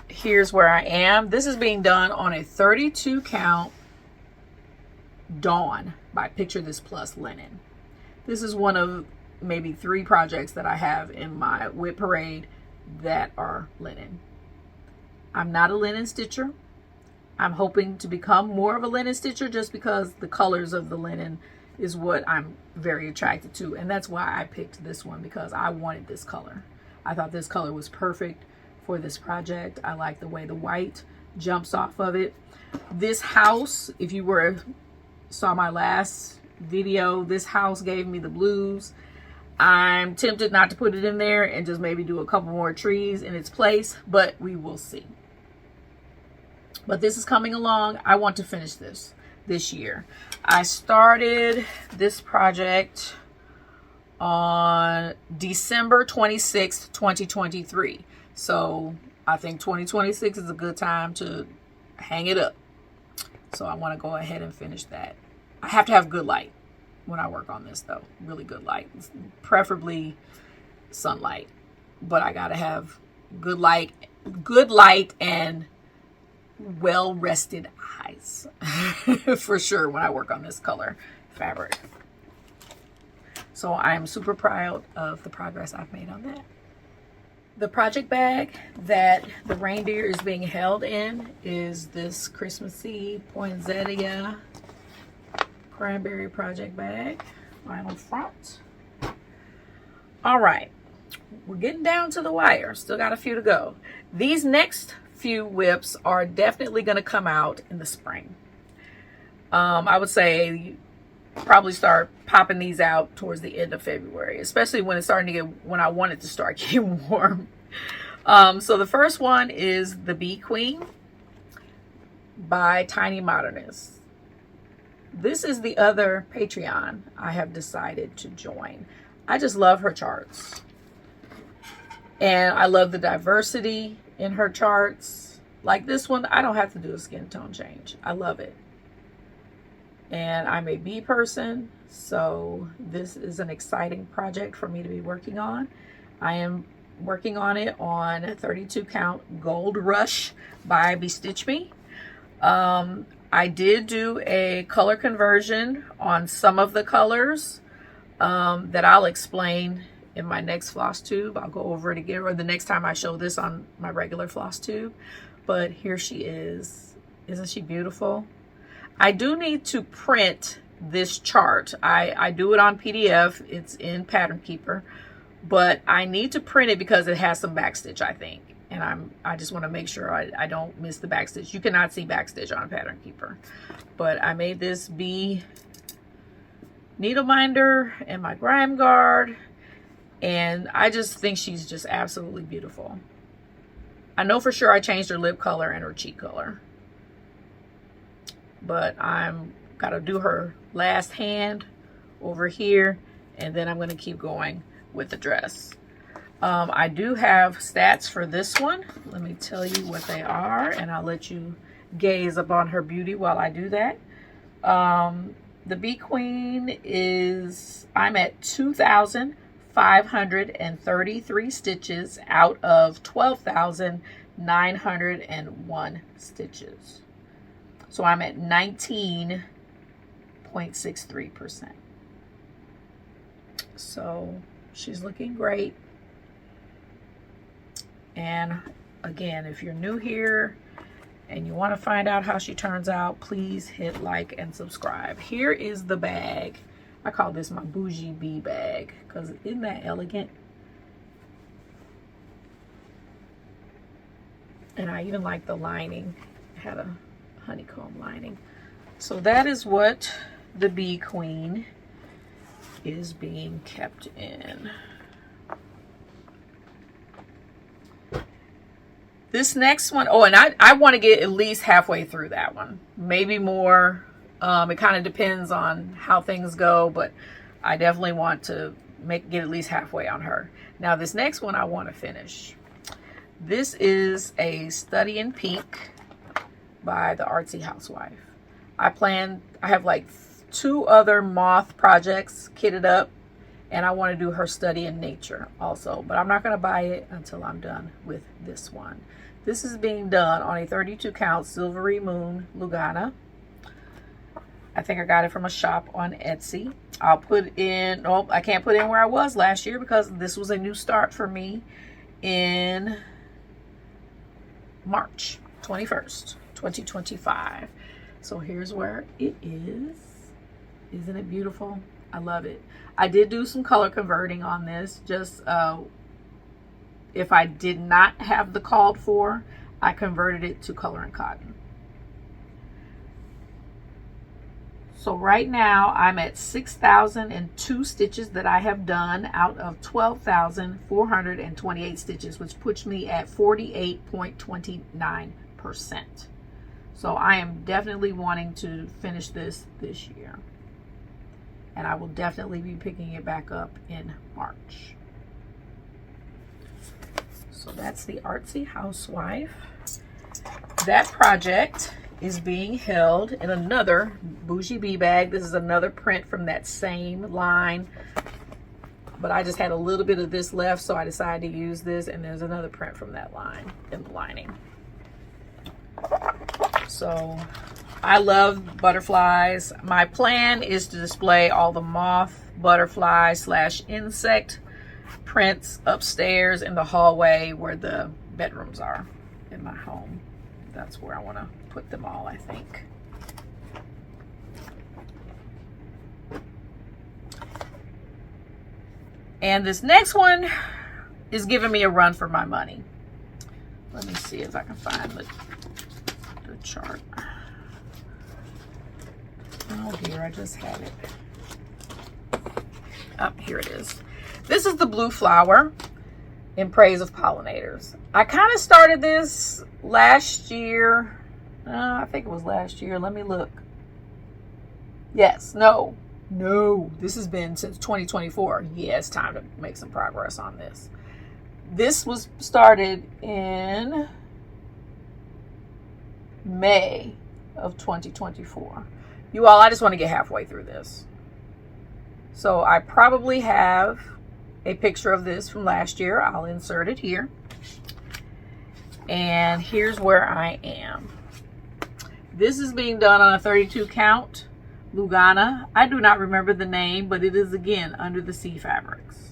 Here's where I am. This is being done on a 32 count Dawn by Picture This Plus linen. This is one of maybe 3 projects that I have in my WIP parade that are linen. I'm not a linen stitcher. I'm hoping to become more of a linen stitcher just because the colors of the linen is what I'm very attracted to. And that's why I picked this one, because I wanted this color. I thought this color was perfect for this project. I like the way the white jumps off of it. This house, if you saw my last video, this house gave me the blues. I'm tempted not to put it in there and just maybe do a couple more trees in its place, but we will see. But this is coming along. I want to finish this year. I started this project on December 26th, 2023. So I think 2026 is a good time to hang it up. So I want to go ahead and finish that. I have to have good light when I work on this though. Really good light. Preferably sunlight. But I gotta have good light and well-rested eyes for sure when I work on this color fabric. So I'm super proud of the progress I've made on that. The project bag that the reindeer is being held in is this Christmassy poinsettia cranberry project bag, vinyl front. All right, we're getting down to the wire. Still got a few to go. These next few WIPs are definitely going to come out in the spring. I would say probably start popping these out towards the end of February, especially when it's starting to get, when I want it to start getting warm. So the first one is the Bee Queen by Tiny Modernist. This is the other Patreon I have decided to join. I just love her charts. And I love the diversity in her charts. Like this one, I don't have to do a skin tone change. I love it. And I'm a bee person, so this is an exciting project for me to be working on. I am working on it on 32 count Gold Rush by Bestitch Me. I did do a color conversion on some of the colors that I'll explain in my next floss tube. I'll go over it again, or the next time I show this on my regular floss tube. But here she is. Isn't she beautiful? I do need to print this chart. I do it on PDF. It's in Pattern Keeper, but I need to print it because it has some backstitch, I think. And I just want to make sure I don't miss the backstitch. You cannot see backstitch on Pattern Keeper. But I made this bee needle minder and my grime guard. And I just think she's just absolutely beautiful. I know for sure I changed her lip color and her cheek color. But I'm got to do her last hand over here. And then I'm going to keep going with the dress. I do have stats for this one. Let me tell you what they are, and I'll let you gaze upon her beauty while I do that. The Bee Queen is, I'm at 2,533 stitches out of 12,901 stitches. So I'm at 19.63%. So she's looking great. And again, if you're new here and you want to find out how she turns out, please hit like and subscribe. Here is the bag. I call this my bougie bee bag because isn't that elegant? And I even like the lining. It had a honeycomb lining. So that is what the Bee Queen is being kept in. This next one, oh, and I want to get at least halfway through that one. Maybe more. It kind of depends on how things go, but I definitely want to get at least halfway on her. Now, this next one I want to finish. This is a Study in Pink by the Artsy Housewife. I have like 2 other moth projects kitted up, and I want to do her Study in Nature also, but I'm not going to buy it until I'm done with this one. This is being done on a 32 count Silvery Moon Lugana. I think I got it from a shop on Etsy. I'll put in, nope, I can't put in where I was last year because this was a new start for me in March 21st, 2025. So here's where it is. Isn't it beautiful? I love it. I did do some color converting on this. Just if I did not have the called for, I converted it to color and cotton. So right now I'm at 6,002 stitches that I have done out of 12,428 stitches, which puts me at 48.29%. So I am definitely wanting to finish this year. And I will definitely be picking it back up in March. So that's the Artsy Housewife. That project is being held in another bougie bee bag. This is another print from that same line, but I just had a little bit of this left, so I decided to use this, and there's another print from that line in the lining. So I love butterflies. My plan is to display all the moth, butterfly / insect prints upstairs in the hallway where the bedrooms are in my home. That's where I want to put them all, I think. And this next one is giving me a run for my money. Let me see if I can find the chart. Oh dear, I just had it. Up here it is. This is the blue flower in Praise of Pollinators. I kind of started this last year. I think it was last year. Let me look. Yes, no, this has been since 2024. Yeah, it's time to make some progress on this. This was started in May of 2024. You all, I just want to get halfway through this. So I probably have a picture of this from last year. I'll insert it here. And here's where I am. This is being done on a 32 count Lugana. I do not remember the name, but it is again under the sea fabrics.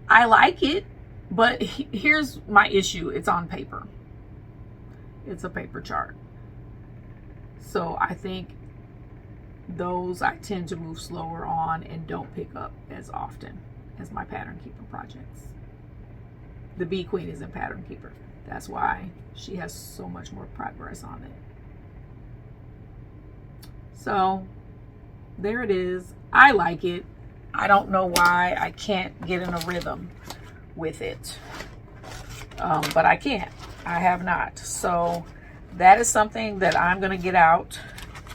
I like it, but here's my issue. It's on paper. It's a paper chart. So I think those I tend to move slower on and don't pick up as often as my Pattern Keeper projects. The Bee Queen is in Pattern Keeper. That's why she has so much more progress on it. So there it is. I like it. I don't know why I can't get in a rhythm with it. But I can't. I have not. So that is something that I'm going to get out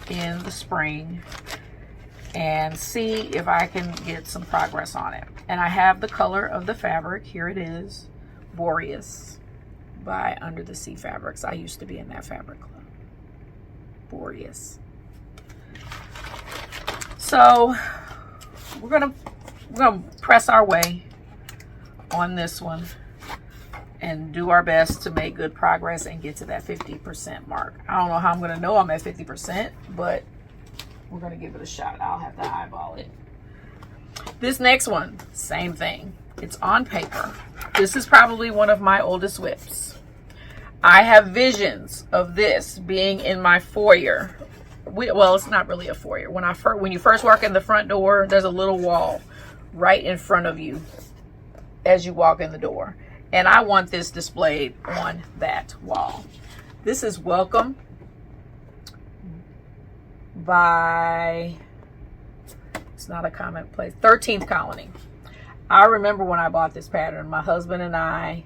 in the spring and see if I can get some progress on it. And I have the color of the fabric. Here it is. Boreas by Under the Sea Fabrics. I used to be in that fabric club. Boreas. So we're gonna press our way on this one and do our best to make good progress and get to that 50% mark. I don't know how I'm gonna know I'm at 50%, but we're gonna give it a shot. I'll have to eyeball it. This next one, same thing. It's on paper. This is probably one of my oldest WIPs. I have visions of this being in my foyer. Well, it's not really a foyer. When you first walk in the front door, there's a little wall right in front of you as you walk in the door. And I want this displayed on that wall. This is Welcome by, it's not a comment place, 13th Colony. I remember when I bought this pattern, my husband and I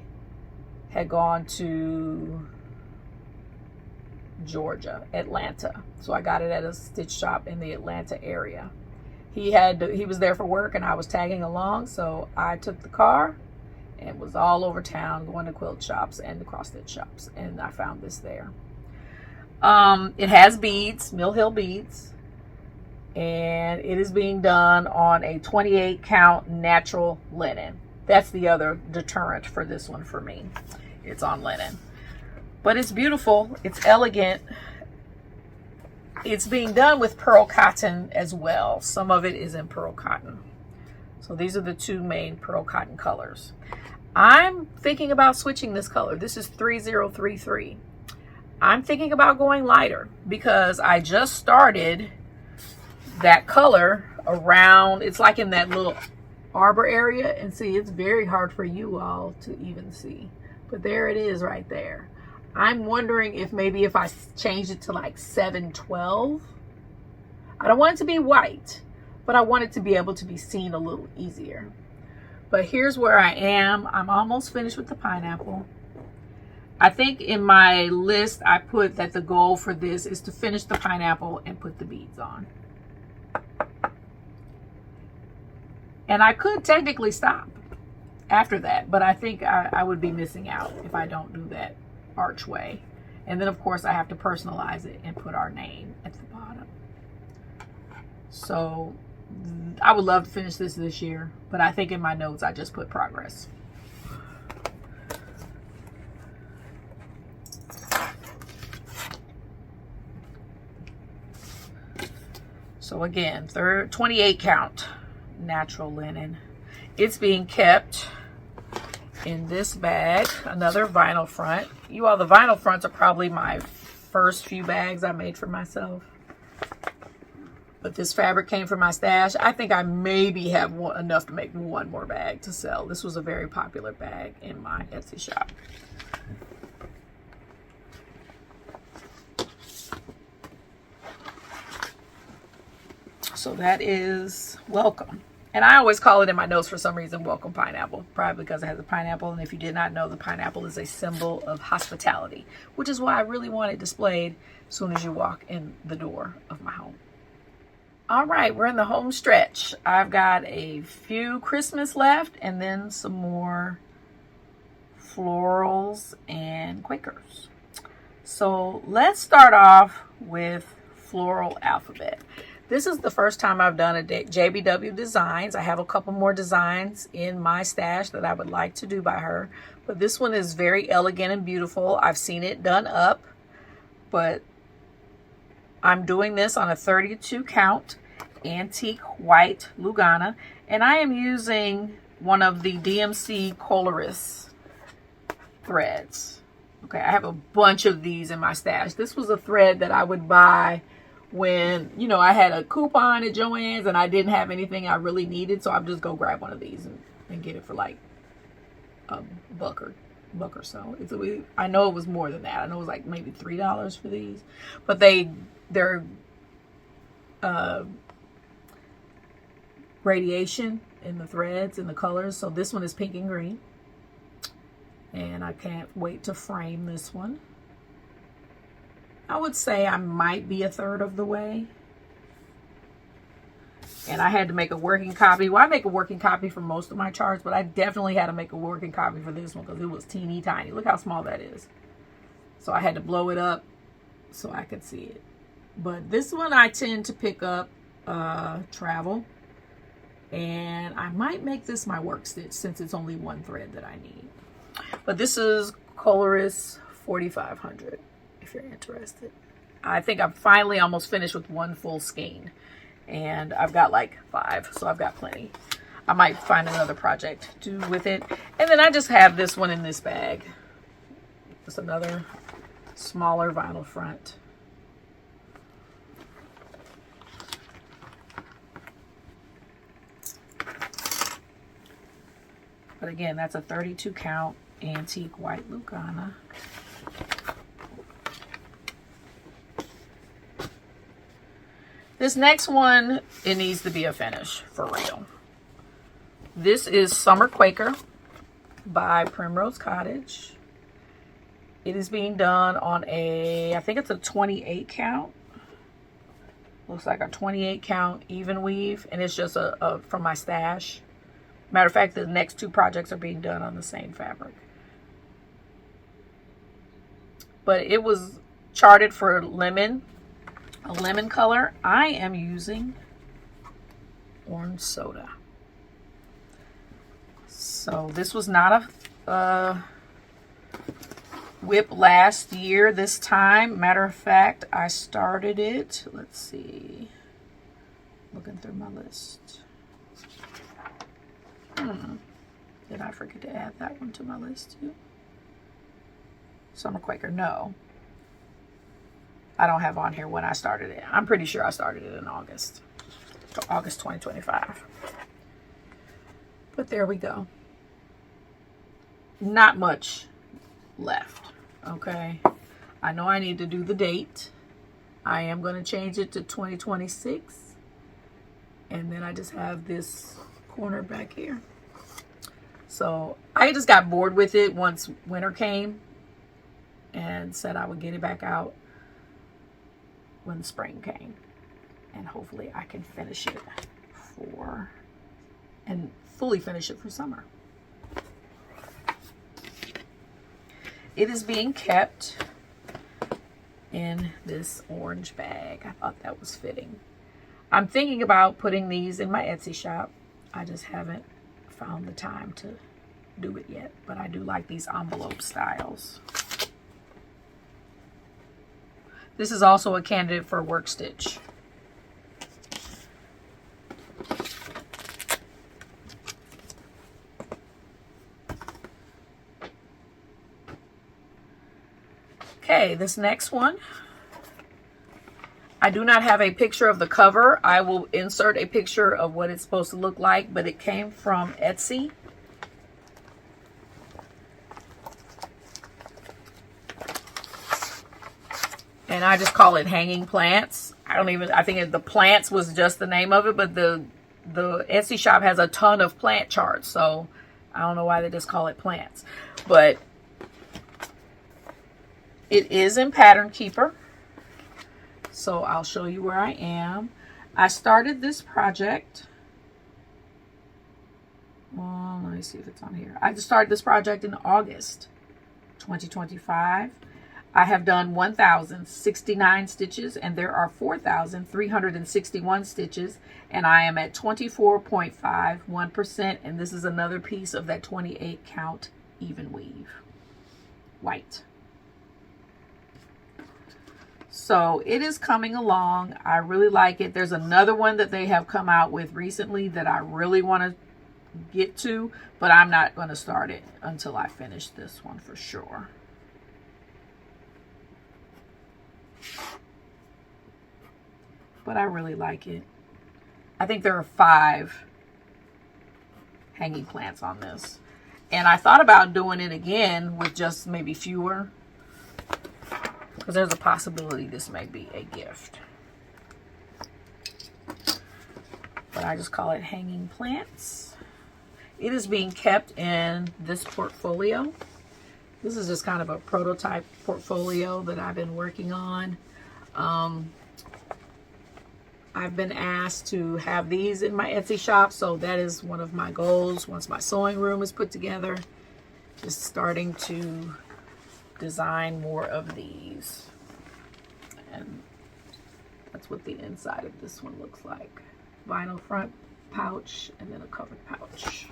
had gone to Georgia, Atlanta. So I got it at a stitch shop in the Atlanta area. He was there for work and I was tagging along. So I took the car and was all over town going to quilt shops and the cross stitch shops. And I found this there. It has beads, Mill Hill beads. And it is being done on a 28 count natural linen. That's the other deterrent for this one for me. It's on linen. But it's beautiful. It's elegant. It's being done with pearl cotton as well. Some of it is in pearl cotton. So these are the two main pearl cotton colors. I'm thinking about switching this color. This is 3033. I'm thinking about going lighter because I just started that color around, it's like in that little arbor area, and see, it's very hard for you all to even see, but there it is right there. I'm wondering if maybe if I change it to like 712. I don't want it to be white, but I want it to be able to be seen a little easier. But here's where I am. I'm almost finished with the pineapple. I think in my list I put that the goal for this is to finish the pineapple and put the beads on. And I could technically stop after that, but I think I would be missing out if I don't do that archway. And then of course I have to personalize it and put our name at the bottom. So I would love to finish this year, but I think in my notes I just put progress. So again, 28 count natural linen. It's being kept in this bag, another vinyl front. You all, the vinyl fronts are probably my first few bags I made for myself. But this fabric came from my stash. I think I maybe have enough to make one more bag to sell. This was a very popular bag in my Etsy shop. So that is Welcome. And I always call it in my notes for some reason, Welcome Pineapple. Probably because it has a pineapple. And if you did not know, the pineapple is a symbol of hospitality, which is why I really want it displayed as soon as you walk in the door of my home. All right, we're in the home stretch. I've got a few Christmas left and then some more florals and Quakers. So let's start off with Floral Alphabet. This is the first time I've done a JBW Designs. I have a couple more designs in my stash that I would like to do by her. But this one is very elegant and beautiful. I've seen it done up, but I'm doing this on a 32 count antique white Lugana. And I am using one of the DMC Colorist threads. Okay, I have a bunch of these in my stash. This was a thread that I would buy when, you know, I had a coupon at Joann's and I didn't have anything I really needed, so I'd just go grab one of these and get it for like a buck or so. I know it was more than that. I know it was like maybe $3 for these, but they're radiation in the threads and the colors. So this one is pink and green, and I can't wait to frame this one. I would say I might be a third of the way. And I had to make a working copy. Well, I make a working copy for most of my charts, but I definitely had to make a working copy for this one because it was teeny tiny. Look how small that is. So I had to blow it up so I could see it. But this one I tend to pick up travel. And I might make this my work stitch since it's only one thread that I need. But this is Colorist 4500. If you're interested. I think I'm finally almost finished with one full skein, and I've got like 5, so I've got plenty. I might find another project to do with it. And then I just have this one in this bag. It's another smaller vinyl front. But again, that's a 32 count antique white Lugana. This next one, it needs to be a finish for real. This is Summer Quaker by Primrose Cottage. It is being done on I think it's a 28 count. Looks like a 28 count even weave, and it's just from my stash. Matter of fact, the next 2 projects are being done on the same fabric. But it was charted for a lemon color. I am using orange soda. So this was not a WIP last year this time. Matter of fact, I started it. Let's see. Looking through my list. Did I forget to add that one to my list too? Summer Quaker, no. I don't have on here when I started it. I'm pretty sure I started it in August. So August 2025. But there we go. Not much left. Okay. I know I need to do the date. I am going to change it to 2026. And then I just have this corner back here. So I just got bored with it once winter came and said I would get it back out when spring came, and hopefully I can finish it and fully finish it for summer. It is being kept in this orange bag. I thought that was fitting. I'm thinking about putting these in my Etsy shop. I just haven't found the time to do it yet, but I do like these envelope styles. This is also a candidate for work stitch. Okay, this next one, I do not have a picture of the cover. I will insert a picture of what it's supposed to look like, but it came from Etsy. And I just call it hanging plants. I think the plants was just the name of it, but the Etsy shop has a ton of plant charts, so I don't know why they just call it plants. But it is in Pattern Keeper. So I'll show you where I am. I started this project. Well, let me see if it's on here. I just started this project in August 2025. I have done 1,069 stitches, and there are 4,361 stitches, and I am at 24.51%, and this is another piece of that 28 count even weave white. So it is coming along. I really like it. There's another one that they have come out with recently that I really want to get to, but I'm not going to start it until I finish this one for sure. But I really like it. I think there are 5 hanging plants on this. And I thought about doing it again with just maybe fewer, because there's a possibility this may be a gift. But I just call it hanging plants. It is being kept in this portfolio. This is just kind of a prototype portfolio that I've been working on. I've been asked to have these in my Etsy shop, so that is one of my goals once my sewing room is put together. Just starting to design more of these. And that's what the inside of this one looks like. Vinyl front pouch and then a covered pouch.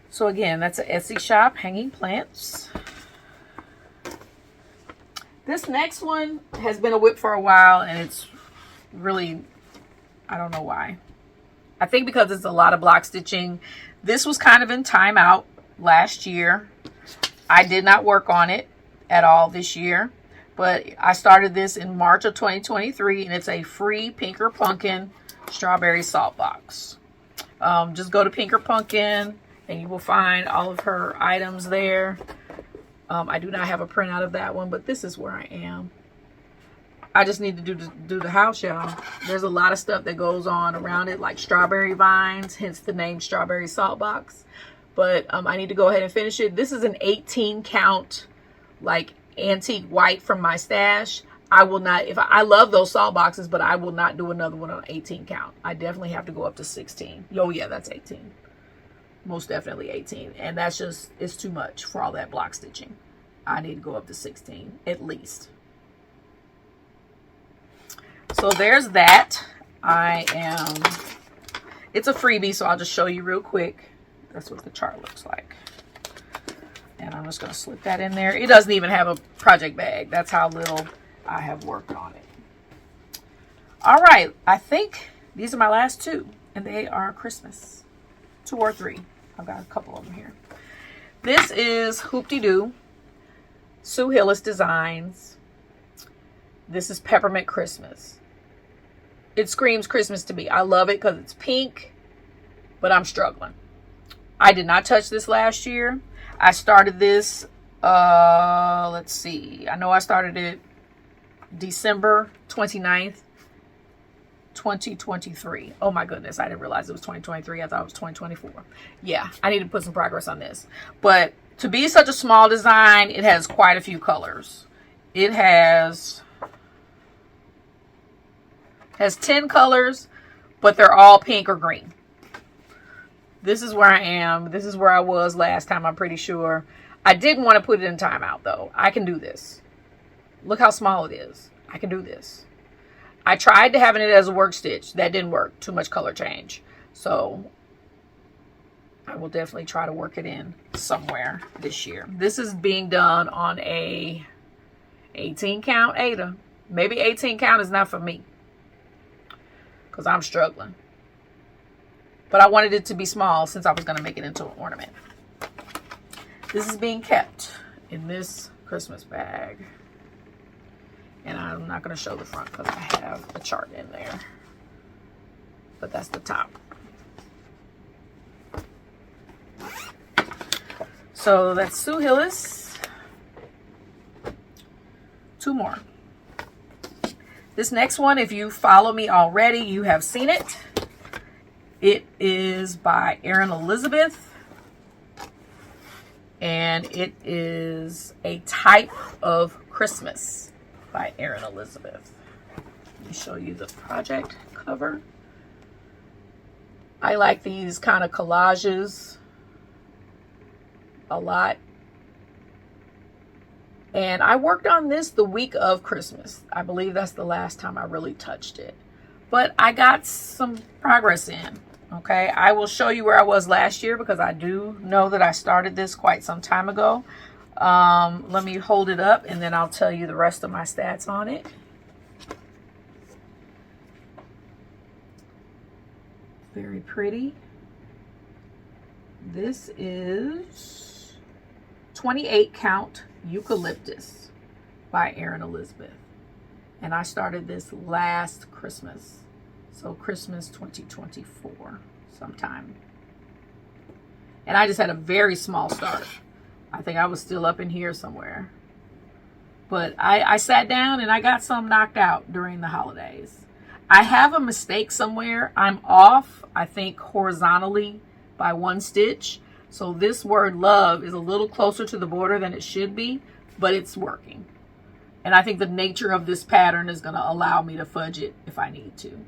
So again, that's an Etsy shop, hanging plants. This next one has been a WIP for a while, and it's really, I don't know why. I think because it's a lot of block stitching. This was kind of in timeout last year. I did not work on it at all this year, but I started this in March of 2023, and it's a free Pinker Pumpkin strawberry salt box. Just go to Pinker Pumpkin, and you will find all of her items there. I do not have a printout of that one, but this is where I am. I just need to do the house, y'all. There's a lot of stuff that goes on around it, like strawberry vines, hence the name Strawberry Salt Box. But I need to go ahead and finish it. This is an 18 count, like antique white from my stash. I will not, I love those salt boxes, but I will not do another one on 18 count. I definitely have to go up to 16. Oh yeah, that's 18. Most definitely 18. And that's just, it's too much for all that block stitching. I need to go up to 16 at least. So there's that. It's a freebie, so I'll just show you real quick. That's what the chart looks like. And I'm just going to slip that in there. It doesn't even have a project bag. That's how little I have worked on it. All right. I think these are my last 2, and they are Christmas. 2 or 3. I've got a couple of them here. This is Hoop-de-Doo, Sue Hillis Designs. This is Peppermint Christmas. It screams Christmas to me. I love it because it's pink, but I'm struggling. I did not touch this last year. I started this, let's see. I know I started it December 29th, 2023. Oh my goodness, I didn't realize it was 2023. I thought it was 2024. Yeah, I need to put some progress on this. But to be such a small design, it has quite a few colors. It has 10 colors, but they're all pink or green. This is where I am. This is where I was last time, I'm pretty sure. I didn't want to put it in timeout, though. I can do this. Look how small it is. I can do this. I tried to having it as a work stitch. That didn't work. Too much color change. So I will definitely try to work it in somewhere this year. This is being done on a 18 count Ada. Maybe 18 count is not for me, because I'm struggling. But I wanted it to be small since I was going to make it into an ornament. This is being kept in this Christmas bag. And I'm not going to show the front because I have a chart in there. But that's the top. So that's Sue Hillis. 2 more. This next one, if you follow me already, you have seen it. It is by Erin Elizabeth. And it is a type of Christmas by Erin Elizabeth. Let me show you the project cover. I like these kind of collages a lot. And I worked on this the week of Christmas. I believe that's the last time I really touched it. But I got some progress in. Okay, I will show you where I was last year because I do know that I started this quite some time ago. Let me hold it up and then I'll tell you the rest of my stats on it. Very pretty. This is 28 count eucalyptus by Erin Elizabeth. And I started this last Christmas. So Christmas 2024 sometime. And I just had a very small start. I think I was still up in here somewhere. But I sat down and I got some knocked out during the holidays. I have a mistake somewhere. I'm off, I think, horizontally by 1 stitch. So this word love is a little closer to the border than it should be, but it's working. And I think the nature of this pattern is going to allow me to fudge it if I need to.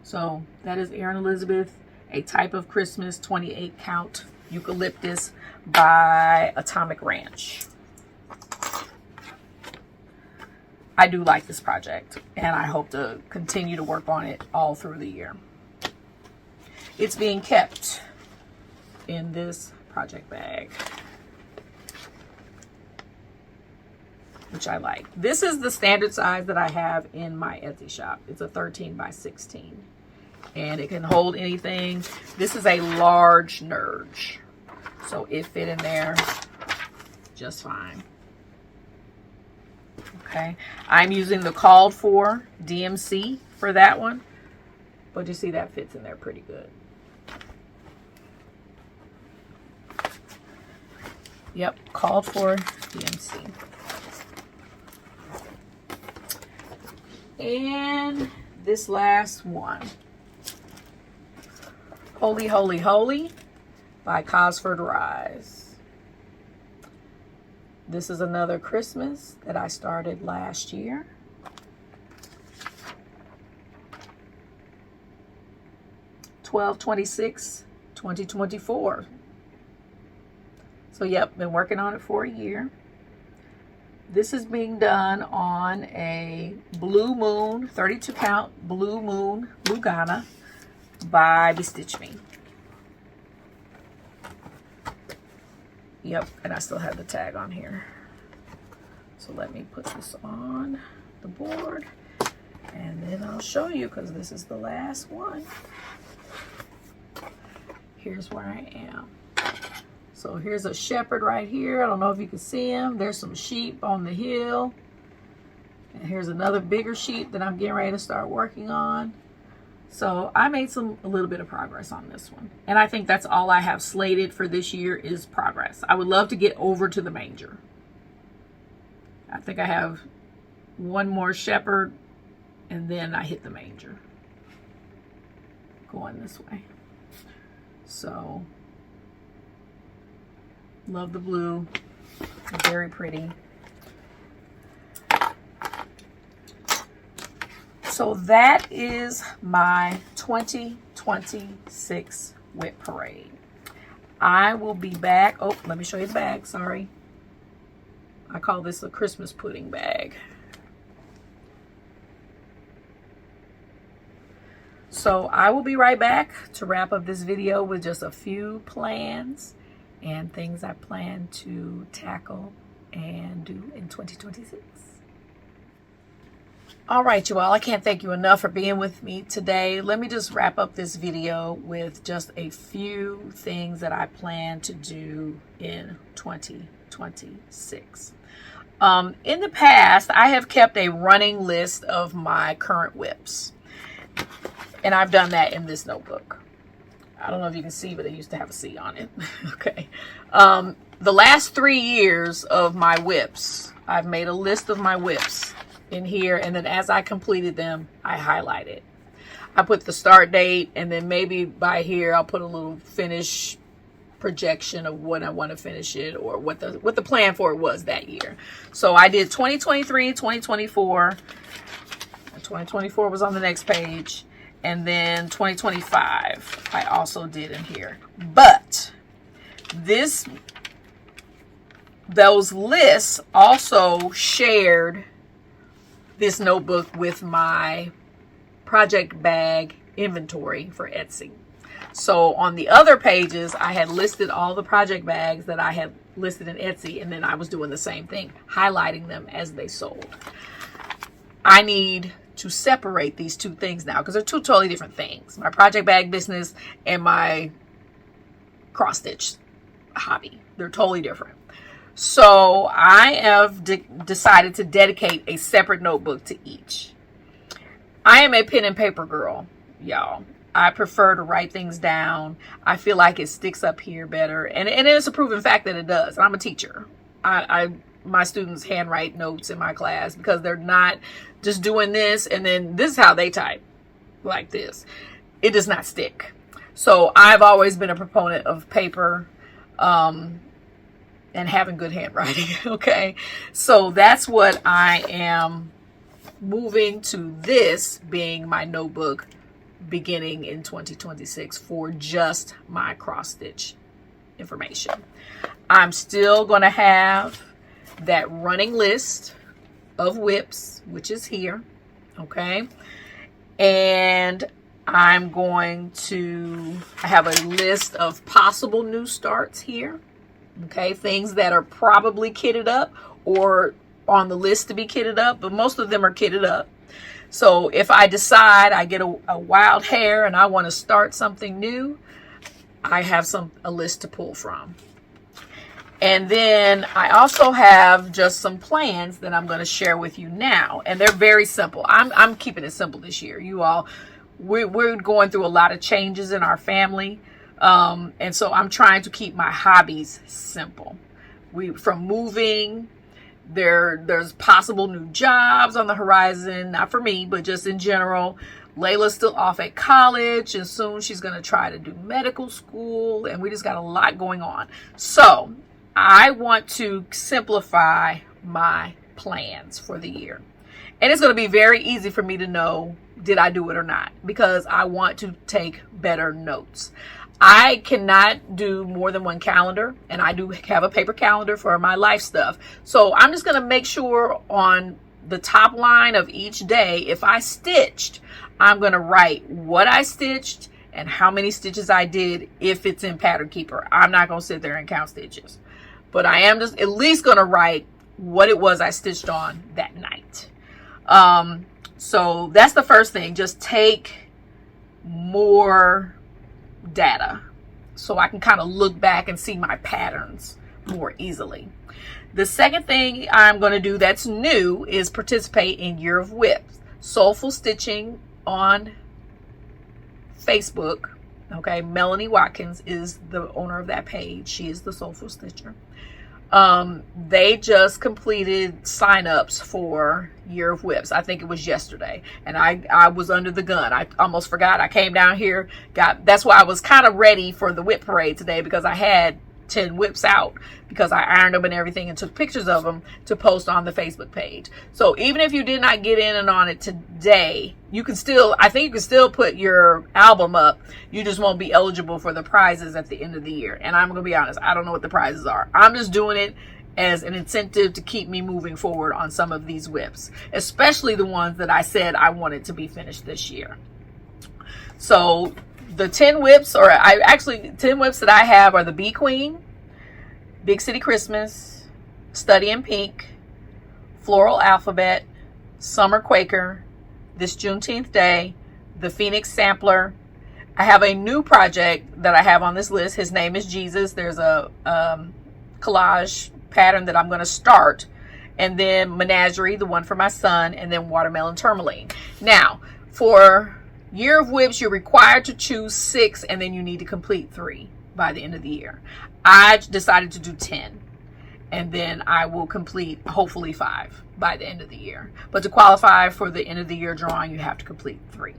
So that is Erin Elizabeth, a type of Christmas 28 count eucalyptus by Atomic Ranch. I do like this project and I hope to continue to work on it all through the year. It's being kept in this project bag, which I like. This is the standard size that I have in my Etsy shop. It's a 13 by 16 and it can hold anything. This is a large nurge, so it fit in there just fine. Okay, I'm using the called for DMC for that one, but you see that fits in there pretty good. Yep, called for DMC. And this last one, Holy, Holy, Holy by Cosford Rise. This is another Christmas that I started last year. (12/26/2024). So yep, been working on it for a year. This is being done on a Blue Moon, 32 count Blue Moon Lugana by Bestitch Me. Yep, and I still have the tag on here. So let me put this on the board and then I'll show you because this is the last one. Here's where I am. So here's a shepherd right here. I don't know if you can see him. There's some sheep on the hill. And here's another bigger sheep that I'm getting ready to start working on. So I made a little bit of progress on this one. And I think that's all I have slated for this year is progress. I would love to get over to the manger. I think I have one more shepherd and then I hit the manger. Going this way. So, love the blue. Very pretty. So that is my 2026 WIP parade. I will be back. Oh, let me show you the bag. Sorry. I call this a Christmas pudding bag. So I will be right back to wrap up this video with just a few plans and things I plan to tackle and do in 2026. All right, you all, I can't thank you enough for being with me today. Let me just wrap up this video with just a few things that I plan to do in 2026. In the past, I have kept a running list of my current WIPs. And I've done that in this notebook. I don't know if you can see, but it used to have a C on it. Okay. The last 3 years of my WIPs, I've made a list of my WIPs in here. And then as I completed them, I highlighted. I put the start date, and then maybe by here, I'll put a little finish projection of when I want to finish it, or what the plan for it was that year. So I did 2023, 2024. 2024 was on the next page. And then 2025, I also did in here. But those lists also shared this notebook with my project bag inventory for Etsy. So on the other pages, I had listed all the project bags that I had listed in Etsy, and then I was doing the same thing, highlighting them as they sold. I need to separate these two things now because they're two totally different things. My project bag business and my cross stitch hobby. They're totally different. So I have decided to dedicate a separate notebook to each. I am a pen and paper girl, y'all. I prefer to write things down. I feel like it sticks up here better. And it's a proven fact that it does. I'm a teacher. My students handwrite notes in my class because they're not just doing this and then this is how they type, like this. It does not stick. So I've always been a proponent of paper and having good handwriting. Okay. So that's what I am moving to, this being my notebook beginning in 2026 for just my cross stitch information. I'm still going to have that running list of WIPs, which is here. Okay. And I'm going to have a list of possible new starts here. Okay. Things that are probably kitted up or on the list to be kitted up, but most of them are kitted up. So if I decide I get a wild hair and I want to start something new, I have a list to pull from. And then I also have just some plans that I'm going to share with you now. And they're very simple. I'm keeping it simple this year. You all, we're going through a lot of changes in our family. And so I'm trying to keep my hobbies simple. From moving, there's possible new jobs on the horizon. Not for me, but just in general. Layla's still off at college, and soon she's going to try to do medical school. And we just got a lot going on. So I want to simplify my plans for the year. And it's going to be very easy for me to know, did I do it or not? Because I want to take better notes. I cannot do more than one calendar, and I do have a paper calendar for my life stuff. So I'm just going to make sure on the top line of each day, if I stitched, I'm going to write what I stitched and how many stitches I did if it's in Pattern Keeper. I'm not going to sit there and count stitches. But I am just at least going to write what it was I stitched on that night. So that's the first thing. Just take more data so I can kind of look back and see my patterns more easily. The second thing I'm going to do that's new is participate in Year of WIP. Soulful Stitching on Facebook. Okay, Melanie Watkins is the owner of that page. She is the Soulful Stitcher. They just completed signups for Year of WIPs. I think it was yesterday, and I was under the gun. I almost forgot. I came down here, that's why I was kind of ready for the WIP parade today, because I had 10 WIPs out because I ironed them and everything and took pictures of them to post on the Facebook page. So even if you did not get in and on it today, I think you can still put your album up. You just won't be eligible for the prizes at the end of the year. And I'm going to be honest, I don't know what the prizes are. I'm just doing it as an incentive to keep me moving forward on some of these WIPs, especially the ones that I said I wanted to be finished this year. So the 10 WIPs, 10 WIPs that I have are the Bee Queen, Big City Christmas, Study in Pink, Floral Alphabet, Summer Quaker, This Juneteenth Day, the Phoenix Sampler. I have a new project that I have on this list. His name is Jesus. There's a collage pattern that I'm going to start, and then Menagerie, the one for my son, and then Watermelon Tourmaline. Now, for Year of WIPs, you're required to choose 6, and then you need to complete 3 by the end of the year. I decided to do 10, and then I will complete hopefully 5 by the end of the year. But to qualify for the end of the year drawing, you have to complete 3.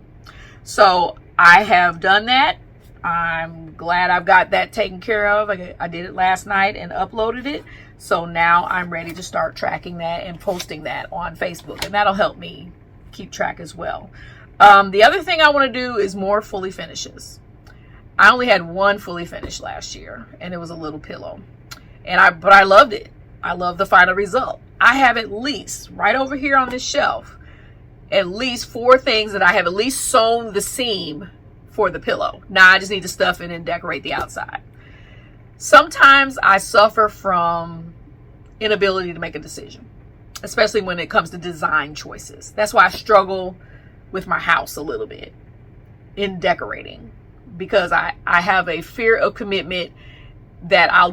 So I have done that. I'm glad I've got that taken care of. I did it last night and uploaded it. So now I'm ready to start tracking that and posting that on Facebook. And that'll help me keep track as well. The other thing I want to do is more fully finishes. I only had 1 fully finished last year, and it was a little pillow. But I loved it. I love the final result. I have at least, right over here on this shelf, at least 4 things that I have at least sewn the seam for the pillow. Now I just need to stuff it and decorate the outside. Sometimes I suffer from inability to make a decision, especially when it comes to design choices. That's why I struggle with my house a little bit in decorating, because I have a fear of commitment that I'll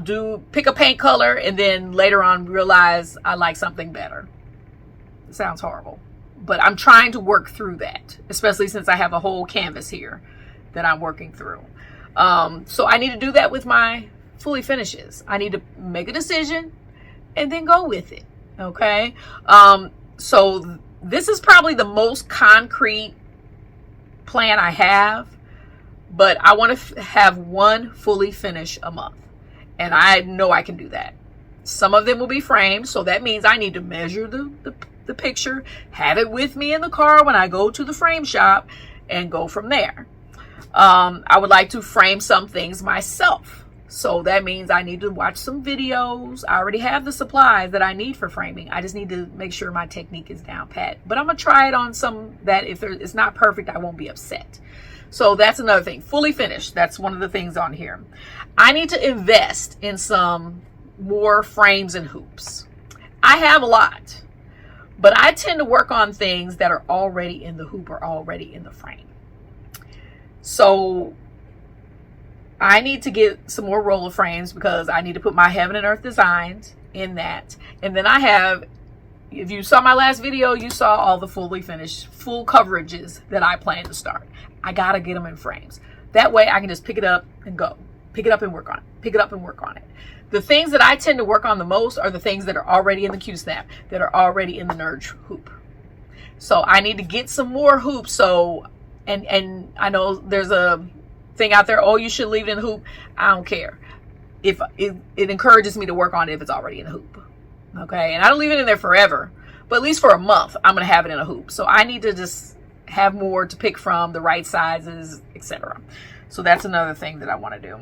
pick a paint color and then later on realize I like something better. It sounds horrible, but I'm trying to work through that, especially since I have a whole canvas here that I'm working through. So I need to do that with my fully finishes. I need to make a decision and then go with it. Okay. So this is probably the most concrete plan I have, but I want to have 1 fully finish a month. And I know I can do that. Some of them will be framed. So that means I need to measure the picture, have it with me in the car when I go to the frame shop, and go from there. I would like to frame some things myself. So that means I need to watch some videos. I already have the supplies that I need for framing. I just need to make sure my technique is down pat. But I'm going to try it on some that if it's not perfect, I won't be upset. So that's another thing. Fully finished. That's one of the things on here. I need to invest in some more frames and hoops. I have a lot, but I tend to work on things that are already in the hoop or already in the frame. So I need to get some more roller frames because I need to put my Heaven and Earth designs in that. And then I have, if you saw my last video, you saw all the fully finished, full coverages that I plan to start. I got to get them in frames. That way I can just pick it up and go. Pick it up and work on it. Pick it up and work on it. The things that I tend to work on the most are the things that are already in the Q-snap, that are already in the Nerge hoop. So I need to get some more hoops. So, and I know there's a thing out there, oh, you should leave it in the hoop. I don't care. If it encourages me to work on it if it's already in the hoop. Okay, and I don't leave it in there forever, but at least for a month, I'm going to have it in a hoop. So I need to just have more to pick from, the right sizes, etc. So that's another thing that I want to do.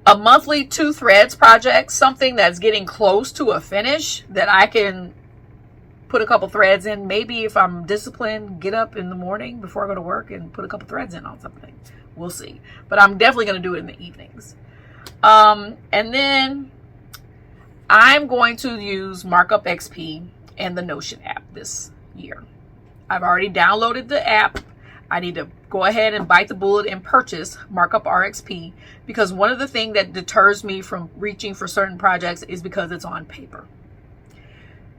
A monthly 2 threads project, something that's getting close to a finish that I can put a couple threads in. Maybe if I'm disciplined, get up in the morning before I go to work and put a couple threads in on something. We'll see. But I'm definitely going to do it in the evenings. And then I'm going to use Markup XP and the Notion app this year. I've already downloaded the app. I need to go ahead and bite the bullet and purchase Markup RXP, because one of the things that deters me from reaching for certain projects is because it's on paper.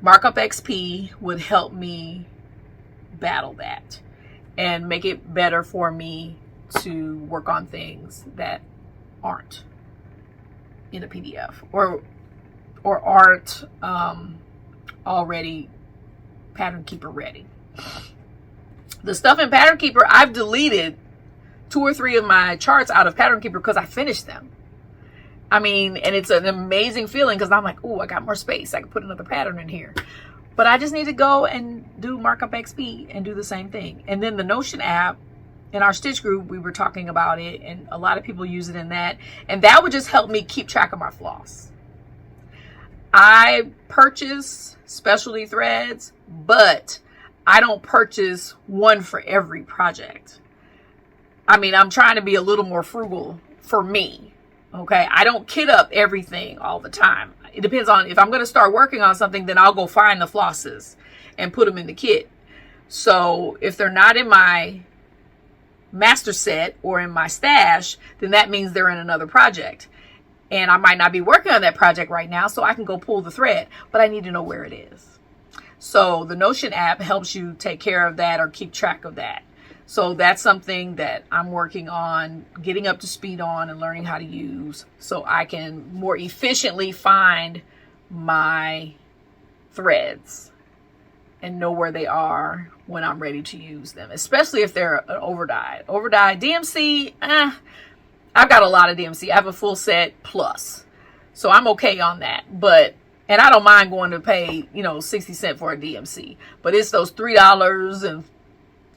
Markup XP would help me battle that and make it better for me to work on things that aren't in a PDF or aren't already Pattern Keeper ready. The stuff in Pattern Keeper, I've deleted 2 or 3 of my charts out of Pattern Keeper because I finished them. I mean, and it's an amazing feeling because I'm like, oh, I got more space. I can put another pattern in here. But I just need to go and do Markup XP and do the same thing. And then the Notion app, in our stitch group, we were talking about it, and a lot of people use it in that. And that would just help me keep track of my floss. I purchase specialty threads, but I don't purchase one for every project. I mean, I'm trying to be a little more frugal for me. Okay, I don't kit up everything all the time. It depends on if I'm going to start working on something, then I'll go find the flosses and put them in the kit. So if they're not in my master set or in my stash, then that means they're in another project. And I might not be working on that project right now, so I can go pull the thread, but I need to know where it is. So the Notion app helps you take care of that or keep track of that. So that's something that I'm working on getting up to speed on and learning how to use so I can more efficiently find my threads and know where they are when I'm ready to use them, especially if they're an overdyed. Overdyed DMC, I've got a lot of DMC. I have a full set plus. So I'm okay on that. And I don't mind going to pay, 60 cents for a DMC. But it's those $3 and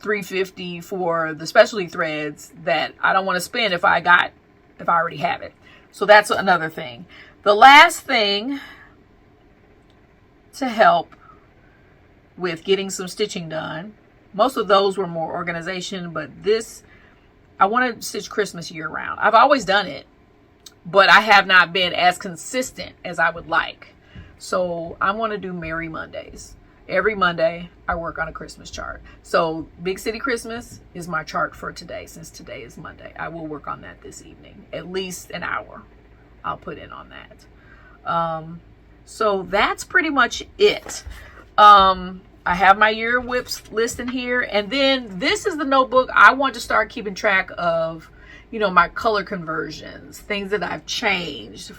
$3.50 for the specialty threads that I don't want to spend if I already have it. So that's another thing. The last thing to help with getting some stitching done, most of those were more organization, but this, I want to stitch Christmas year round. I've always done it, but I have not been as consistent as I would like. So I want to do Merry Mondays. Every Monday, I work on a Christmas chart. So Big City Christmas is my chart for today, since today is Monday. I will work on that this evening. At least an hour I'll put in on that. So that's pretty much it. I have my year WIPs list in here. And then this is the notebook. I want to start keeping track of, my color conversions, things that I've changed,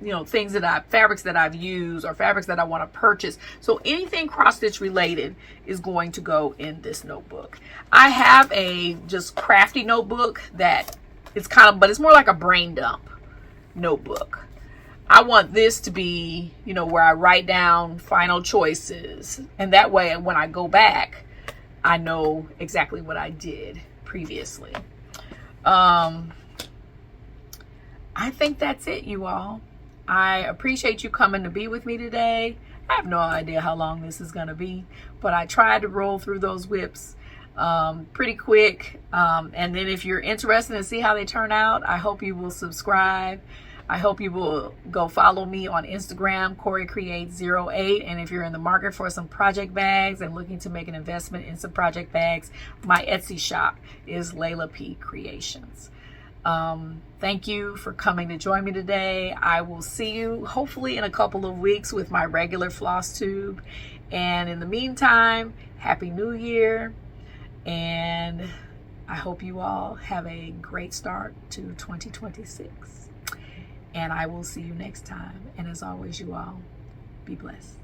fabrics that I've used or fabrics that I want to purchase. So anything cross stitch related is going to go in this notebook. I have a just crafty notebook that but it's more like a brain dump notebook. I want this to be, where I write down final choices. And that way, when I go back, I know exactly what I did previously. I think that's it, you all. I appreciate you coming to be with me today. I have no idea how long this is going to be, but I tried to roll through those WIPs pretty quick. And then if you're interested to see how they turn out, I hope you will subscribe. I hope you will go follow me on Instagram, CoryCreates08. And if you're in the market for some project bags and looking to make an investment in some project bags, my Etsy shop is Layla P Creations. Thank you for coming to join me today. I will see you hopefully in a couple of weeks with my regular Flosstube. And in the meantime, Happy New Year. And I hope you all have a great start to 2026. And I will see you next time. And as always, you all, be blessed.